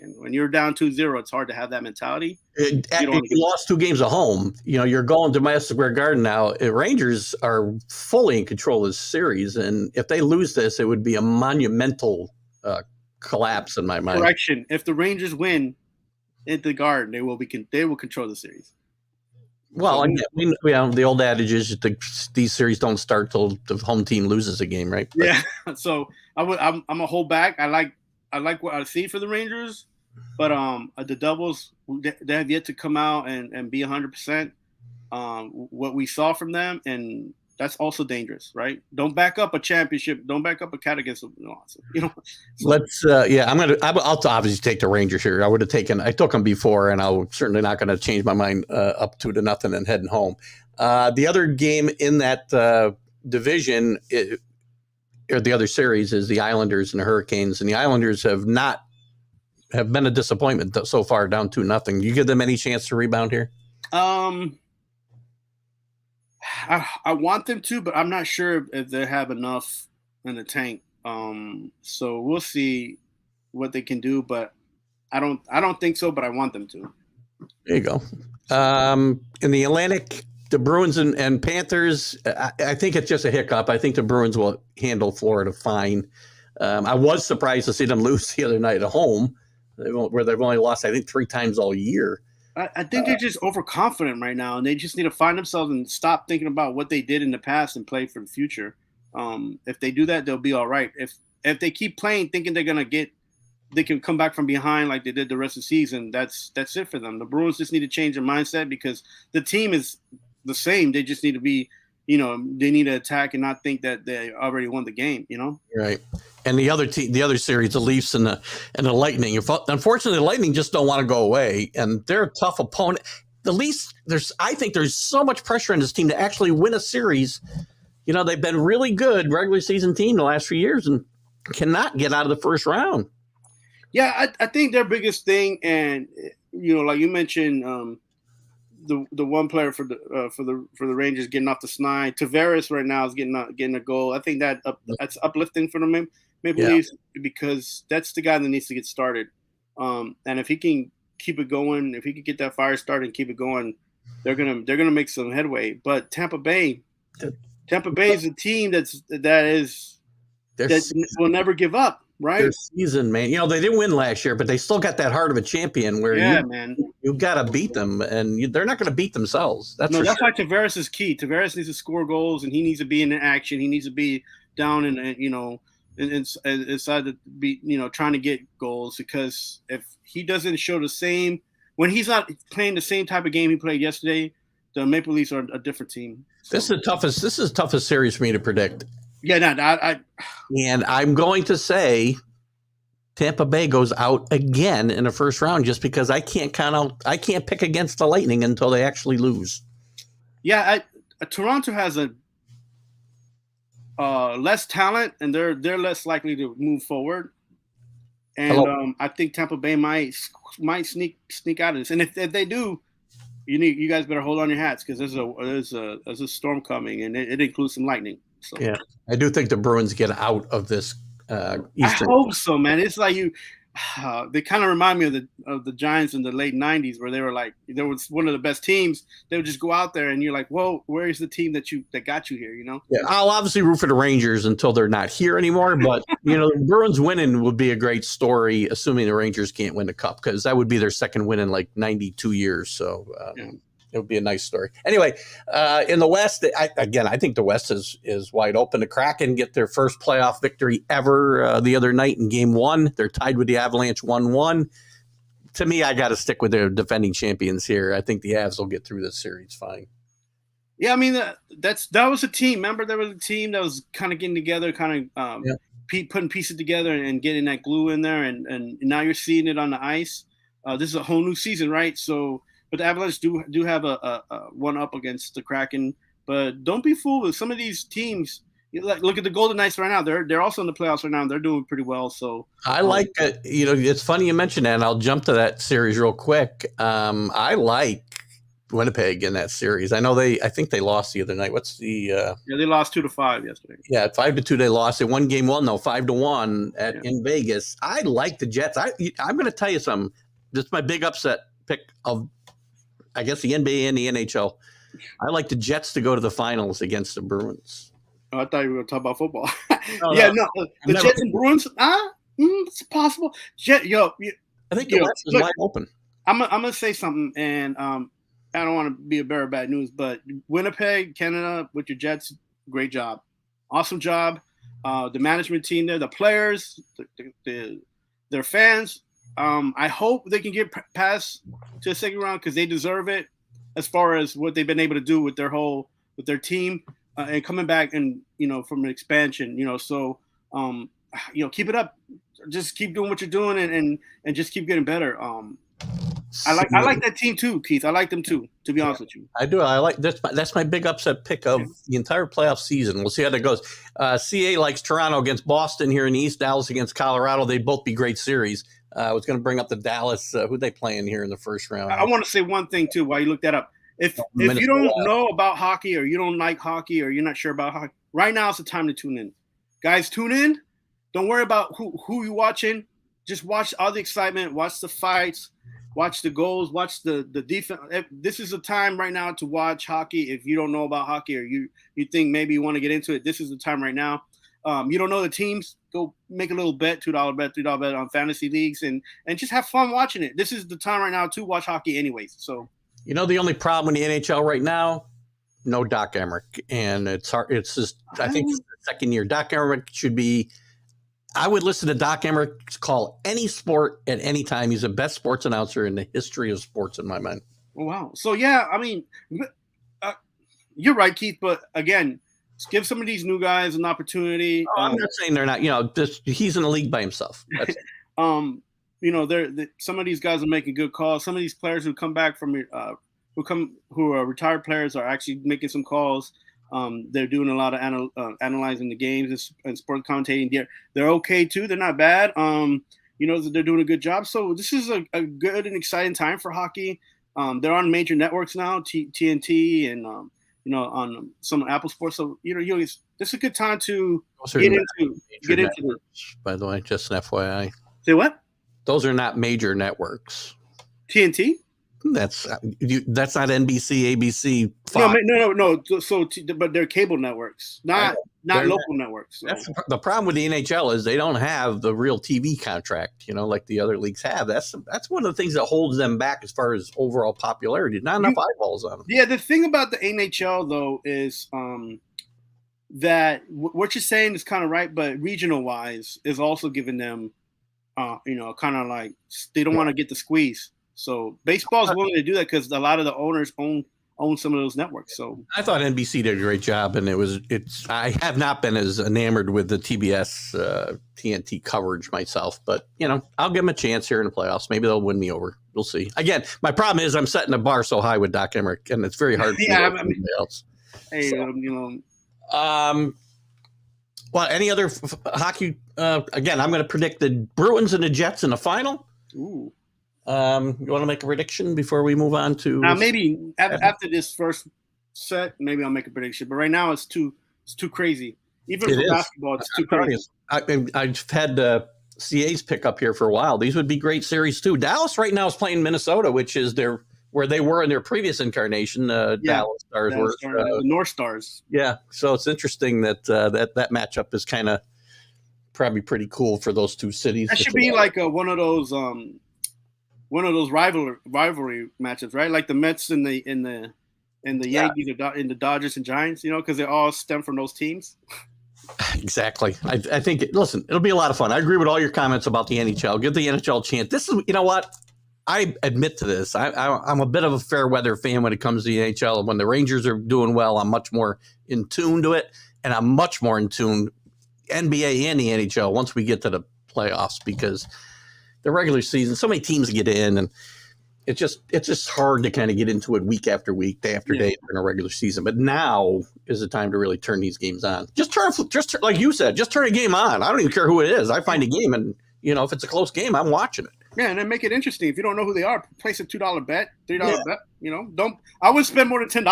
And when you're down 2-0, it's hard to have that mentality. You lost 2 games at home. You're going to Madison Square Garden now. Rangers are fully in control of this series, and if they lose this, it would be a monumental collapse in my mind. Correction: if the Rangers win at the Garden, they will control the series. Well, again, the old adage is these series don't start till the home team loses a game, right? Yeah. So I'm a hold back. I like what I see for the Rangers, but the Devils, they have yet to come out and be 100%. What we saw from them, and that's also dangerous, right? Don't back up a championship. Don't back up a cat against a loss. So. Let's. I'll obviously take the Rangers here. I took them before, and I'm certainly not going to change my mind up 2-0 and heading home. The other game in that division, or the other series, is the Islanders and the Hurricanes, and the Islanders have been a disappointment so far, down 2-0. You give them any chance to rebound here? I want them to, but I'm not sure if they have enough in the tank. So we'll see what they can do, but I don't think so, but I want them to. There you go. In the Atlantic, the Bruins and Panthers, I think it's just a hiccup. I think the Bruins will handle Florida fine. I was surprised to see them lose the other night at home, where they've only lost, I think, 3 times all year. I think they're just overconfident right now, and they just need to find themselves and stop thinking about what they did in the past and play for the future. If they do that, they'll be all right. If they keep playing thinking they can come back from behind like they did the rest of the season, that's it for them. The Bruins just need to change their mindset because the team is the same. They just need to be, they need to attack and not think that they already won the game, Right. And the other series, the Leafs and the Lightning. Unfortunately, the Lightning just don't want to go away, and they're a tough opponent. The Leafs, I think there's so much pressure on this team to actually win a series. They've been really good regular season team the last few years and cannot get out of the first round. Yeah, I think their biggest thing, and like you mentioned, the one player for the Rangers getting off the snide, Tavares right now is getting a goal. I think that's uplifting for them. Maple Leafs, because that's the guy that needs to get started. And if he can keep it going, if he can get that fire started and keep it going, they're gonna make some headway. But Tampa Bay is a team that will never give up, right? Their season, man. They didn't win last year, but they still got that heart of a champion. Where you got to beat them, and they're not going to beat themselves. That's why Tavares is key. Tavares needs to score goals, and he needs to be in action. He needs to be down inside the beat, trying to get goals, because if he doesn't show the same, when he's not playing the same type of game he played yesterday, the Maple Leafs are a different team. So. This is the toughest series for me to predict. Yeah, and I'm going to say Tampa Bay goes out again in the first round, just because I can't pick against the Lightning until they actually lose. Yeah, Toronto has a less talent, and they're less likely to move forward. And I think Tampa Bay might sneak out of this. And if they do, you guys better hold on your hats, because there's a storm coming, and it includes some lightning. So. Yeah, I do think the Bruins get out of this. Eastern. I hope so, man. It's like they kind of remind me of the Giants in the late '90s, where they was one of the best teams. They would just go out there, and you're like, "Whoa, where is the team that got you here?" Yeah, I'll obviously root for the Rangers until they're not here anymore. But the Bruins winning would be a great story, assuming the Rangers can't win the cup, because that would be their second win in like 92 years. So. It would be a nice story. Anyway, in the West, I think the West is wide open. The Kraken get their first playoff victory ever the other night in Game 1. They're tied with the Avalanche 1-1. To me, I got to stick with their defending champions here. I think the Avs will get through this series fine. Yeah, I mean that was a team. Remember, there was a team that was kind of getting together, kind of putting pieces together and getting that glue in there, and now you're seeing it on the ice. This is a whole new season, right? So, but the Avalanche do have a one up against the Kraken, but don't be fooled with some of these teams. Look at the Golden Knights right now. They're also in the playoffs right now. And they're doing pretty well. So I like it's funny you mentioned that, and I'll jump to that series real quick. I like Winnipeg in that series. I know I think they lost the other night. What's the yeah, they lost 2-5 yesterday. Yeah, 5-2 they lost. They won game 1 though, 5-1 in Vegas. I like the Jets. I'm going to tell you something. This is my big upset pick of, I guess, the NBA and the NHL. I like the Jets to go to the finals against the Bruins. Oh, I thought you were going to talk about football. The Jets and Bruins. It's possible. I think the West is wide open. I'm gonna say something, and I don't want to be a bearer of bad news, but Winnipeg, Canada, with your Jets, great job, awesome job. The management team there, the players, their fans. I hope they can get past to the second round because they deserve it. As far as what they've been able to do with their team and coming back and from an expansion, so keep it up, just keep doing what you're doing and just keep getting better. I like that team too, Keith. I like them too, to be honest with you. I do. I like that's my big upset pick of the entire playoff season. We'll see how that goes. CA likes Toronto against Boston here in the East, Dallas against Colorado. They'd both be great series. I was going to bring up the Dallas. Who they playing here in the first round? I want to say one thing too while you look that up. If you don't know about hockey, or you don't like hockey, or you're not sure about hockey, right now is the time to tune in. Guys, tune in. Don't worry about who you're watching. Just watch all the excitement. Watch the fights. Watch the goals. Watch the defense. This is the time right now to watch hockey. If you don't know about hockey, or you think maybe you want to get into it, this is the time right now. You don't know the teams, go make a little bet, $2 bet, $3 bet on fantasy leagues, and just have fun watching it. This is the time right now to watch hockey anyways. So, the only problem in the NHL right now, no Doc Emmerich, and it's hard. It's just, I think it's the second year. Doc Emmerich should be, I would listen to Doc Emmerich call any sport at any time. He's the best sports announcer in the history of sports in my mind. Wow. So, yeah, I mean, you're right, Keith, but again, give some of these new guys an opportunity. I'm not saying they're not. He's in the league by himself. Some of these guys are making good calls. Some of these players who come back from who are retired players are actually making some calls. They're doing a lot of analyzing the games and sports commentating. They're okay too. They're not bad. They're doing a good job. So this is a good and exciting time for hockey. They're on major networks now, TNT and on some Apple Sports. So, this is a good time to get into it. By the way, just an FYI. Say what? Those are not major networks. TNT? That's not NBC, ABC, Fox. No. So, but they're cable networks, not local networks. So. That's the problem with the NHL is they don't have the real TV contract, like the other leagues have. That's one of the things that holds them back as far as overall popularity. Not enough eyeballs on them. Yeah, the thing about the NHL though is that what you're saying is kind of right, but regional wise is also giving them, kind of like they don't want to get the squeeze. So baseball's willing to do that because a lot of the owners own some of those networks. So I thought NBC did a great job, and I have not been as enamored with the TBS TNT coverage myself, but I'll give them a chance here in the playoffs. Maybe they'll win me over. We'll see. Again, my problem is I'm setting the bar so high with Doc Emmerich, and it's very hard for anybody else. Hey, Well, any other hockey? Again, I'm going to predict the Bruins and the Jets in the final. Ooh. You want to make a prediction before we move on to? Maybe after this first set, maybe I'll make a prediction. But right now, it's too crazy. Even for basketball, it's too crazy. I've had CA's pick up here for a while. These would be great series too. Dallas right now is playing Minnesota, which is where they were in their previous incarnation. Dallas Stars were the North Stars. Yeah, so it's interesting that that matchup is kind of probably pretty cool for those two cities. That should be like one of those rivalry matches, right? Like the Mets and the Yankees and the Dodgers and Giants, because they all stem from those teams. Exactly. I think, listen, it'll be a lot of fun. I agree with all your comments about the NHL. Give the NHL a chance. This is, you know what? I admit to this. I'm a bit of a fair weather fan when it comes to the NHL. When the Rangers are doing well, I'm much more in tune to it, and I'm much more in tune NBA and the NHL once we get to the playoffs, because the regular season, so many teams get in, and it's just hard to kind of get into it week after week, day after day during a regular season. But now is the time to really turn these games on. Just turn, like you said, just turn a game on. I don't even care who it is. I find a game, and if it's a close game, I'm watching it. Yeah, and then make it interesting. If you don't know who they are, place a $2 bet, $3 bet. Don't. I wouldn't spend more than $10.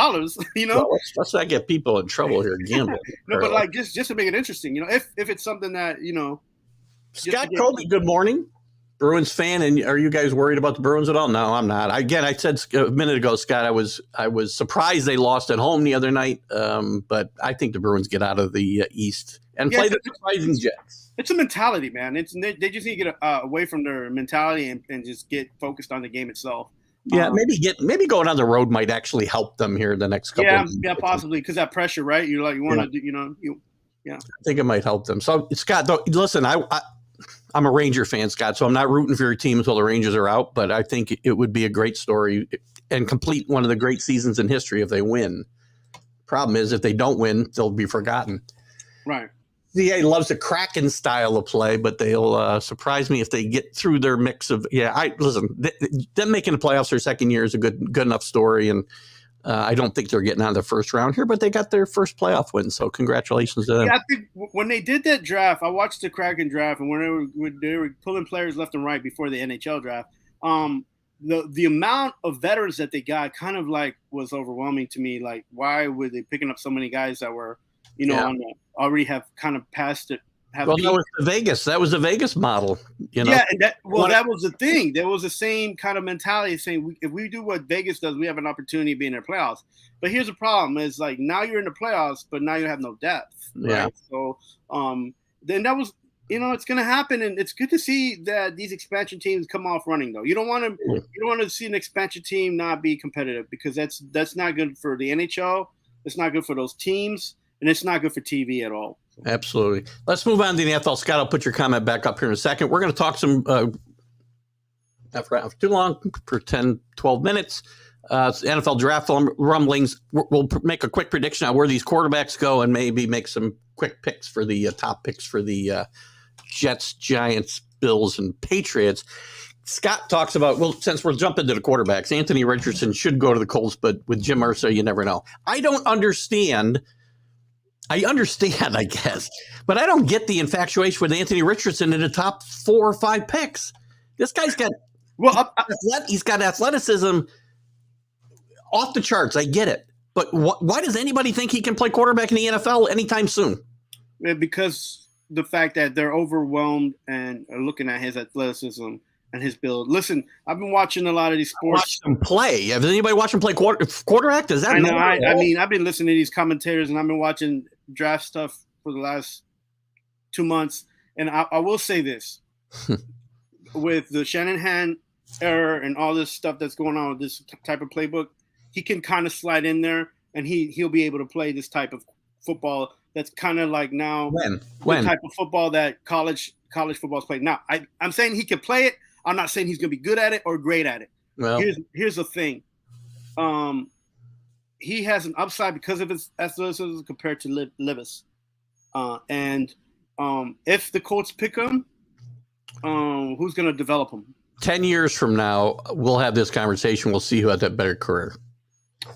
Well, let's not get people in trouble here gambling. No, but like just to make it interesting. If it's something that Scott Colby, good morning. Bruins fan, and are you guys worried about the Bruins at all? No, I'm not. Again, I said a minute ago, Scott, I was surprised they lost at home the other night, but I think the Bruins get out of the East and play the surprising Jets. It's a mentality, man. They just need to get away from their mentality and just get focused on the game itself. Yeah, maybe going on the road might actually help them here the next couple. Yeah, possibly, because that pressure, right? You want to, I think it might help them. So, Scott, though, listen, I'm a Ranger fan, Scott, so I'm not rooting for your team until the Rangers are out, but I think it would be a great story and complete one of the great seasons in history if they win. Problem is, if they don't win, they'll be forgotten. Right. CA loves a Kraken style of play, but they'll surprise me if they get through their mix of. Listen, them making the playoffs their second year is a good enough story, and I don't think they're getting out of the first round here, but they got their first playoff win, so congratulations to them. Yeah, I think when they did that draft, I watched the Kraken draft, and when they were pulling players left and right before the NHL draft, the amount of veterans that they got kind of like was overwhelming to me. Like, why were they picking up so many guys that were, already have kind of passed it? That was the Vegas model, Yeah, and that was the thing. There was the same kind of mentality saying, if we do what Vegas does, we have an opportunity to be in their playoffs. But here's the problem: is like now you're in the playoffs, but now you have no depth. Right? Yeah. So, then that was, it's going to happen, and it's good to see that these expansion teams come off running. Though you don't want to see an expansion team not be competitive, because that's not good for the NHL. It's not good for those teams, and it's not good for TV at all. Absolutely. Let's move on to the NFL. Scott, I'll put your comment back up here in a second. We're going to talk some, not for too long, for 10, 12 minutes. NFL draft rumblings. We'll make a quick prediction on where these quarterbacks go and maybe make some quick picks for the top picks for the Jets, Giants, Bills, and Patriots. Scott talks about, since we're jumping to the quarterbacks, Anthony Richardson should go to the Colts, but with Jim Irsay, you never know. I understand, I guess, but I don't get the infatuation with Anthony Richardson in the top 4 or 5 picks. This guy's got he's got athleticism off the charts. I get it, but why does anybody think he can play quarterback in the NFL anytime soon? Because the fact that they're overwhelmed and are looking at his athleticism and his build. Listen, I've been watching a lot of these sports. Watch him play. Has anybody watched him play quarterback? Does that? I know. I mean, I've been listening to these commentators, and I've been watching draft stuff for the last 2 months. And I will say this: with the Shanahan error and all this stuff that's going on with this type of playbook, he can kind of slide in there, and he'll be able to play this type of football. That's kind of like now the type of football that college football is playing. Now, I'm saying he can play it. I'm not saying he's going to be good at it or great at it. Well, here's the thing. He has an upside because of his athleticism compared to Levis. And if the Colts pick him, who's going to develop him? 10 years from now, we'll have this conversation. We'll see who had that better career.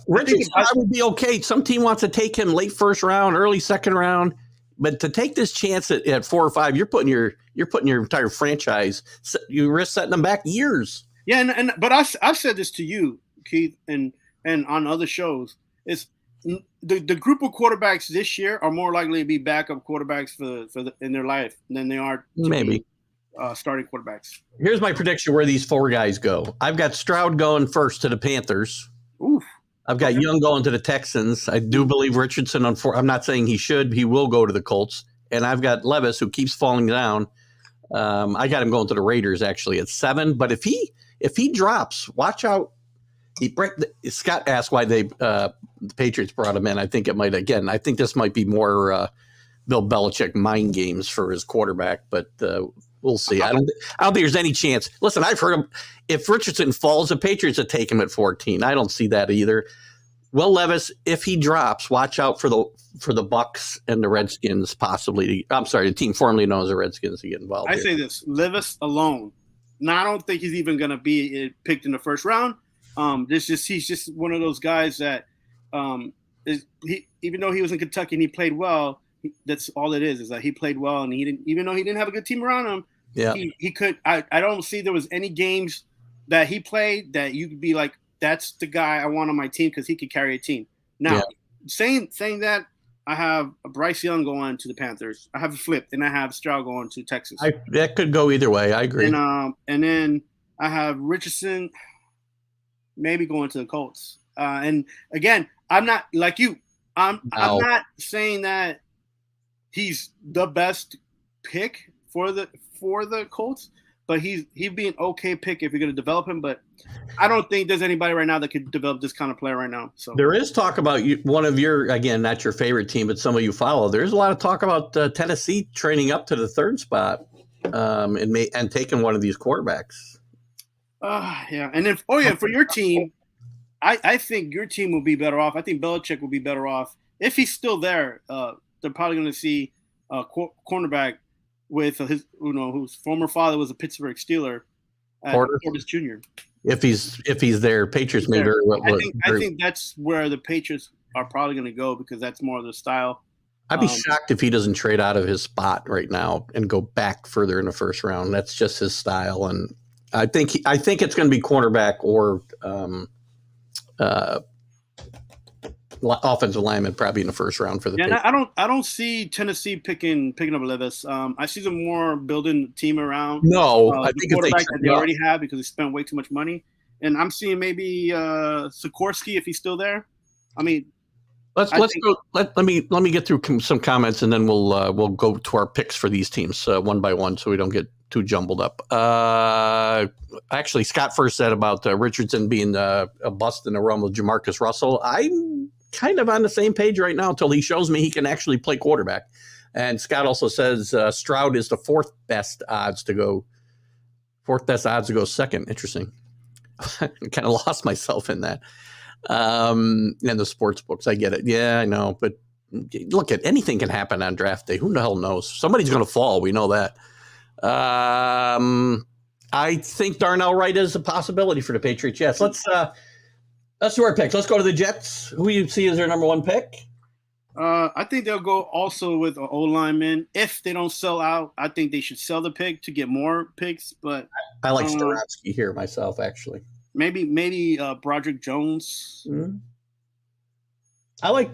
Richardson would be okay. Some team wants to take him late first round, early second round. But to take this chance at 4 or 5, you're putting your entire franchise. You risk setting them back years. Yeah, but I've said this to you, Keith, and on other shows. Is the group of quarterbacks this year are more likely to be backup quarterbacks in their life than they are maybe starting quarterbacks. Here's my prediction where these 4 guys go. I've got Stroud going first to the Panthers. Oof. I've got Young going to the Texans. I do believe Richardson, I'm not saying he will go to the Colts. And I've got Levis, who keeps falling down. I got him going to the Raiders actually at 7. But if he drops, watch out. Scott asked why the Patriots brought him in. I think this might be more Bill Belichick mind games for his quarterback. But We'll see. I don't think there's any chance. Listen, I've heard him. If Richardson falls, the Patriots would take him at 14. I don't see that either. Will Levis, if he drops, watch out for the Bucks and the Redskins possibly. I'm sorry, the team formerly known as the Redskins to get involved. I say this: Levis alone. Now I don't think he's even going to be picked in the first round. He's just one of those guys that even though he was in Kentucky and he played well. That's all it is that he played well, and he didn't. Even though he didn't have a good team around him, yeah, he could. I don't see there was any games that he played that you could be like, that's the guy I want on my team because he could carry a team. Now, saying that, I have a Bryce Young going to the Panthers. I have a flip, and I have Stroud going to Texas. That could go either way. I agree. And then I have Richardson maybe going to the Colts. And again, I'm not like you. I'm not saying that he's the best pick for the Colts, but he'd be an okay pick if you're going to develop him. But I don't think there's anybody right now that could develop this kind of player right now. So there is talk about one of your, again, not your favorite team, but some of you follow. There's a lot of talk about Tennessee training up to the third spot and taking one of these quarterbacks. Yeah, and then for your team, I think your team will be better off. I think Belichick will be better off if he's still there. They're probably going to see a cornerback with whose former father was a Pittsburgh Steeler, Portis Jr. If he's there, Patriots may very well. I think that's where the Patriots are probably going to go because that's more of the style. I'd be shocked if he doesn't trade out of his spot right now and go back further in the first round. That's just his style, and I think it's going to be cornerback or offensive lineman probably in the first round for the Patriots. I don't see Tennessee picking up Levis. I see them more building the team around I think quarterback that they already have because they spent way too much money. And I'm seeing maybe Sikorsky if he's still there. I mean, let me get through some comments and then we'll go to our picks for these teams one by one so we don't get too jumbled up. Actually, Scott first said about Richardson being a bust in the realm of Jamarcus Russell. I'm kind of on the same page right now until he shows me he can actually play quarterback. And Scott also says Stroud is the fourth best odds to go second. Interesting. I kind of lost myself in that. And the sports books, I get it. Yeah, I know. But look, anything can happen on draft day. Who the hell knows? Somebody's going to fall. We know that. I think Darnell Wright is a possibility for the Patriots. Yes, let's do our picks. Let's go to the Jets. Who you see as their number one pick? I think they'll go also with an O-lineman. If they don't sell out, I think they should sell the pick to get more picks. But I like Starowski here myself, actually. Maybe Broderick Jones. Mm-hmm. I like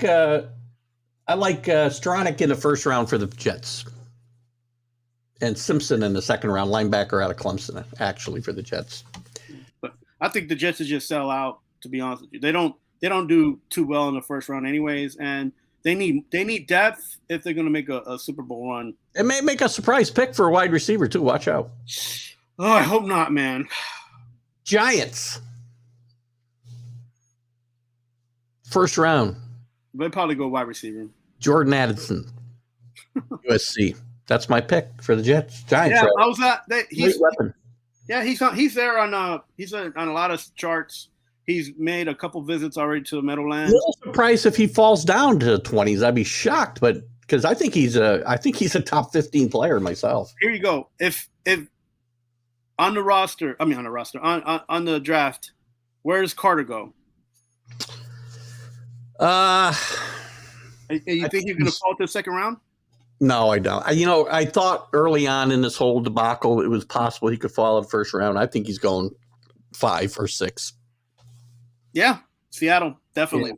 Stronach in the first round for the Jets. And Simpson in the second round, linebacker out of Clemson, actually, for the Jets. But I think the Jets will just sell out, to be honest with you. They don't do too well in the first round anyways, and they need depth if they're going to make a Super Bowl run. It may make a surprise pick for a wide receiver, too. Watch out. Oh, I hope not, man. Giants. First round. They'd probably go wide receiver. Jordan Addison, USC. That's my pick for the Jets. Giants. Yeah, how's that? Great weapon. Yeah, he's there on a lot of charts. He's made a couple visits already to the Meadowlands. A little surprised if he falls down to the 20s. I'd be shocked, but because I think he's a top 15 player myself. Here you go. If on the draft, where does Carter go? You think he's going to fall to the second round? No, I don't. I thought early on in this whole debacle it was possible he could fall in the first round. I think he's going 5 or 6. Yeah, Seattle, definitely.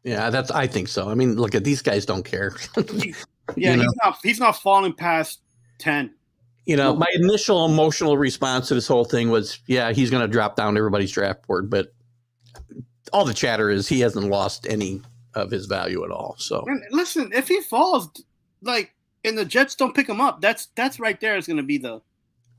Yeah, I think so. I mean, look, these guys don't care. Yeah, he's not falling past 10. My initial emotional response to this whole thing was, yeah, he's going to drop down everybody's draft board, but all the chatter is he hasn't lost any of his value at all. So, and listen, if he falls, and the Jets don't pick him up, that's right there is going to be the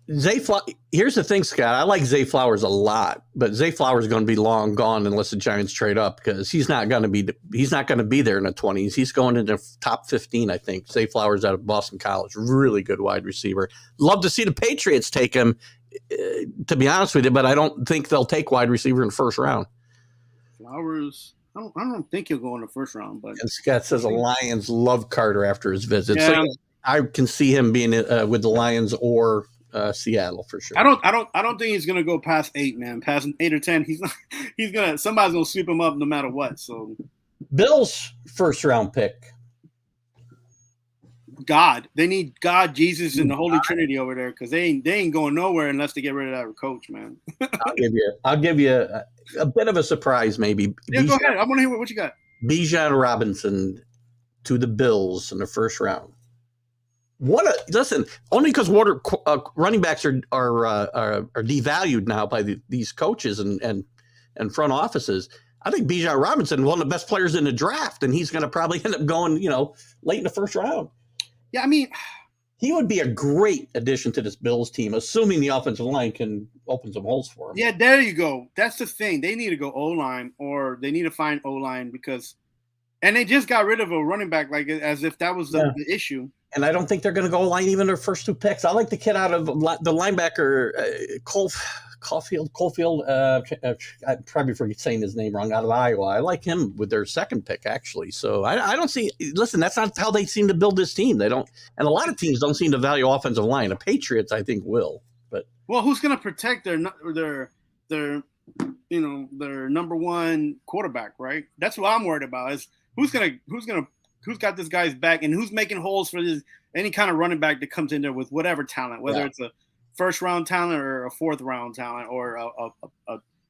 Here's the thing, Scott. I like Zay Flowers a lot, but Zay Flowers is going to be long gone unless the Giants trade up because he's not going to be there in the 20s. He's going into the top 15, I think. Zay Flowers out of Boston College, really good wide receiver. Love to see the Patriots take him, to be honest with you, but I don't think they'll take wide receiver in the first round. Flowers, I don't think he'll go in the first round. But and Scott says the Lions love Carter after his visit, yeah. so I can see him being with the Lions or Seattle for sure. I don't think he's gonna go past 8, man. Past 8 or 10, somebody's gonna sweep him up no matter what. So, Bills first round pick. God, they need God, Jesus, and the Holy Trinity over there because they ain't going nowhere unless they get rid of that coach, man. I'll give you a bit of a surprise, maybe. Yeah, go ahead. I want to hear what you got. Bijan Robinson to the Bills in the first round. Listen, only because running backs are devalued now by these coaches and front offices. I think Bijan Robinson, one of the best players in the draft, and he's going to probably end up going, late in the first round. Yeah, I mean, he would be a great addition to this Bills team, assuming the offensive line can open some holes for him. Yeah, there you go. That's the thing. They need to go O-line, or they need to find O-line and they just got rid of a running back, like as if that was the issue. And I don't think they're going to go line even their first 2 picks. I like the kid out of the linebacker, Cofield. I probably forget saying his name wrong, out of Iowa. I like him with their second pick, actually. So I don't see. Listen, that's not how they seem to build this team. They don't, and a lot of teams don't seem to value offensive line. The Patriots, I think, will. But who's going to protect their number one quarterback, right? That's what I'm worried about. Is who's got this guy's back and who's making holes for any kind of running back that comes in there with whatever talent, whether it's a first round talent or a fourth round talent or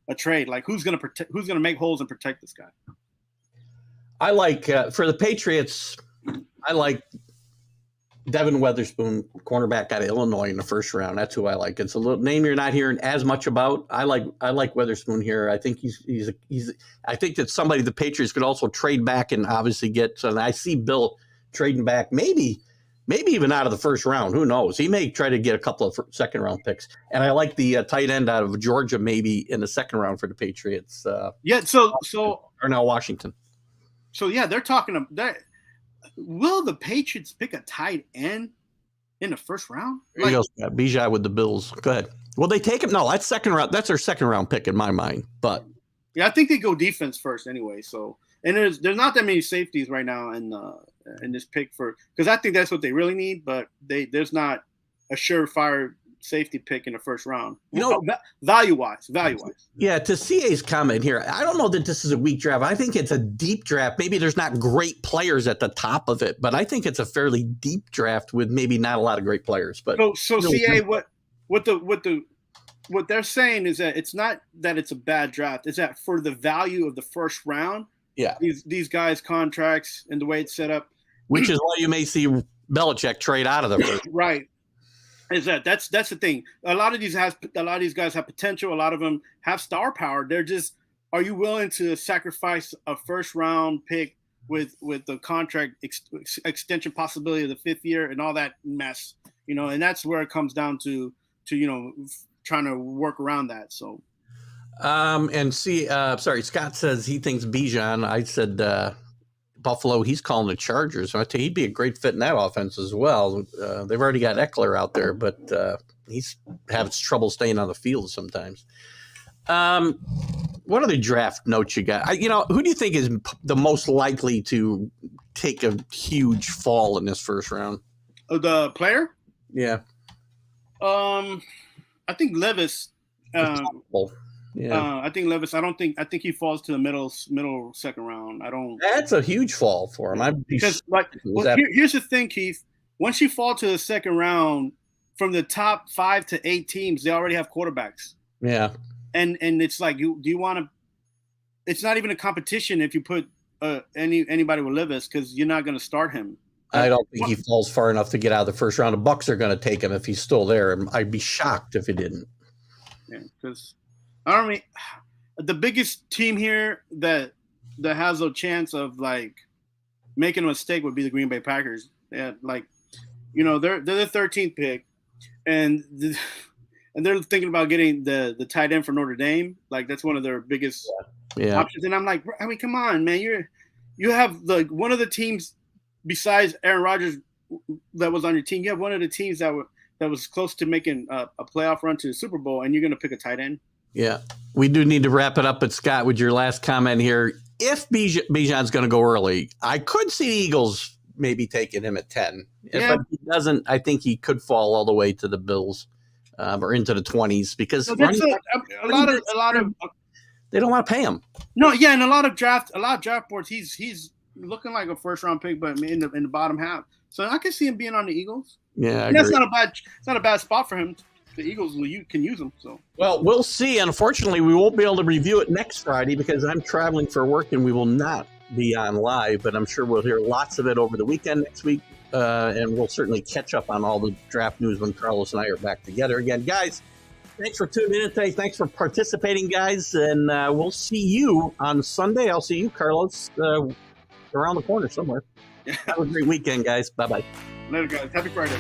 a trade. Like who's going to make holes and protect this guy? I like for the Patriots. I like Devin Witherspoon, cornerback out of Illinois in the first round. That's who I like. It's a little name you're not hearing as much about. I like Witherspoon here. I think he's I think that's somebody the Patriots could also trade back and obviously get. So I see Bill trading back, maybe even out of the first round. Who knows? He may try to get a couple of second round picks. And I like the tight end out of Georgia, maybe in the second round for the Patriots. So Darnell Washington. So yeah, they're talking about that. Will the Patriots pick a tight end in the first round? There you go, Bijan with the Bills. Go ahead. Will they take him? No, that's second round. That's their second round pick in my mind. But yeah, I think they go defense first anyway. So, and there's not that many safeties right now in this pick because I think that's what they really need. But there's not a surefire safety pick in the first round. Value wise. Yeah, to CA's comment here, I don't know that this is a weak draft. I think it's a deep draft. Maybe there's not great players at the top of it, but I think it's a fairly deep draft with maybe not a lot of great players. But so CA, what they're saying is that it's not that it's a bad draft. It's that for the value of the first round, these guys' contracts and the way it's set up, which is why you may see Belichick trade out of the first. Right. Is that's the thing. A lot of these guys have potential. A lot of them have star power. They're just, are you willing to sacrifice a first round pick with the contract extension possibility of the 5th year and all that mess? And that's where it comes down to trying to work around that. So, Scott says he thinks Bijan. I said Buffalo, he's calling the Chargers. So I tell you, he'd be a great fit in that offense as well. They've already got Eckler out there, but he's having trouble staying on the field sometimes. What other draft notes you got? Who do you think is the most likely to take a huge fall in this first round? The player? Yeah. I think Levis. I think Levis. I think he falls to the middle second round. That's a huge fall for him. Here's the thing, Keith. Once you fall to the second round, from the top 5 to 8 teams, they already have quarterbacks. Yeah. And it's like, do you want to? It's not even a competition if you put anybody with Levis because you're not going to start him. I don't think he falls far enough to get out of the first round. The Bucs are going to take him if he's still there. I'd be shocked if he didn't. Yeah, because the biggest team here that has a chance of like making a mistake would be the Green Bay Packers. Yeah, they're the 13th pick. and they're thinking about getting the tight end for Notre Dame. Like that's one of their biggest options. And I'm like, I mean, come on, man, you have one of the teams besides Aaron Rodgers that was on your team. You have one of the teams that was close to making a playoff run to the Super Bowl, and you're going to pick a tight end. Yeah, we do need to wrap it up. But Scott, with your last comment here, if Bijan's going to go early, I could see the Eagles maybe taking him at 10. Yeah. But he doesn't. I think he could fall all the way to the Bills or into the 20s because a lot of they don't want to pay him. No, yeah, and a lot of draft boards, he's looking like a first round pick, but in the bottom half. So I can see him being on the Eagles. Yeah, that's not a bad spot for him. The Eagles can use him. So well, we'll see. Unfortunately, we won't be able to review it next Friday because I'm traveling for work and we will not be on live. But I'm sure we'll hear lots of it over the weekend next week, and we'll certainly catch up on all the draft news when Carlos and I are back together again, guys. Thanks for tuning in today. Thanks for participating, guys, and we'll see you on Sunday. I'll see you, Carlos, around the corner somewhere. Have a great weekend, guys. Bye-bye. Later, guys. Happy Friday.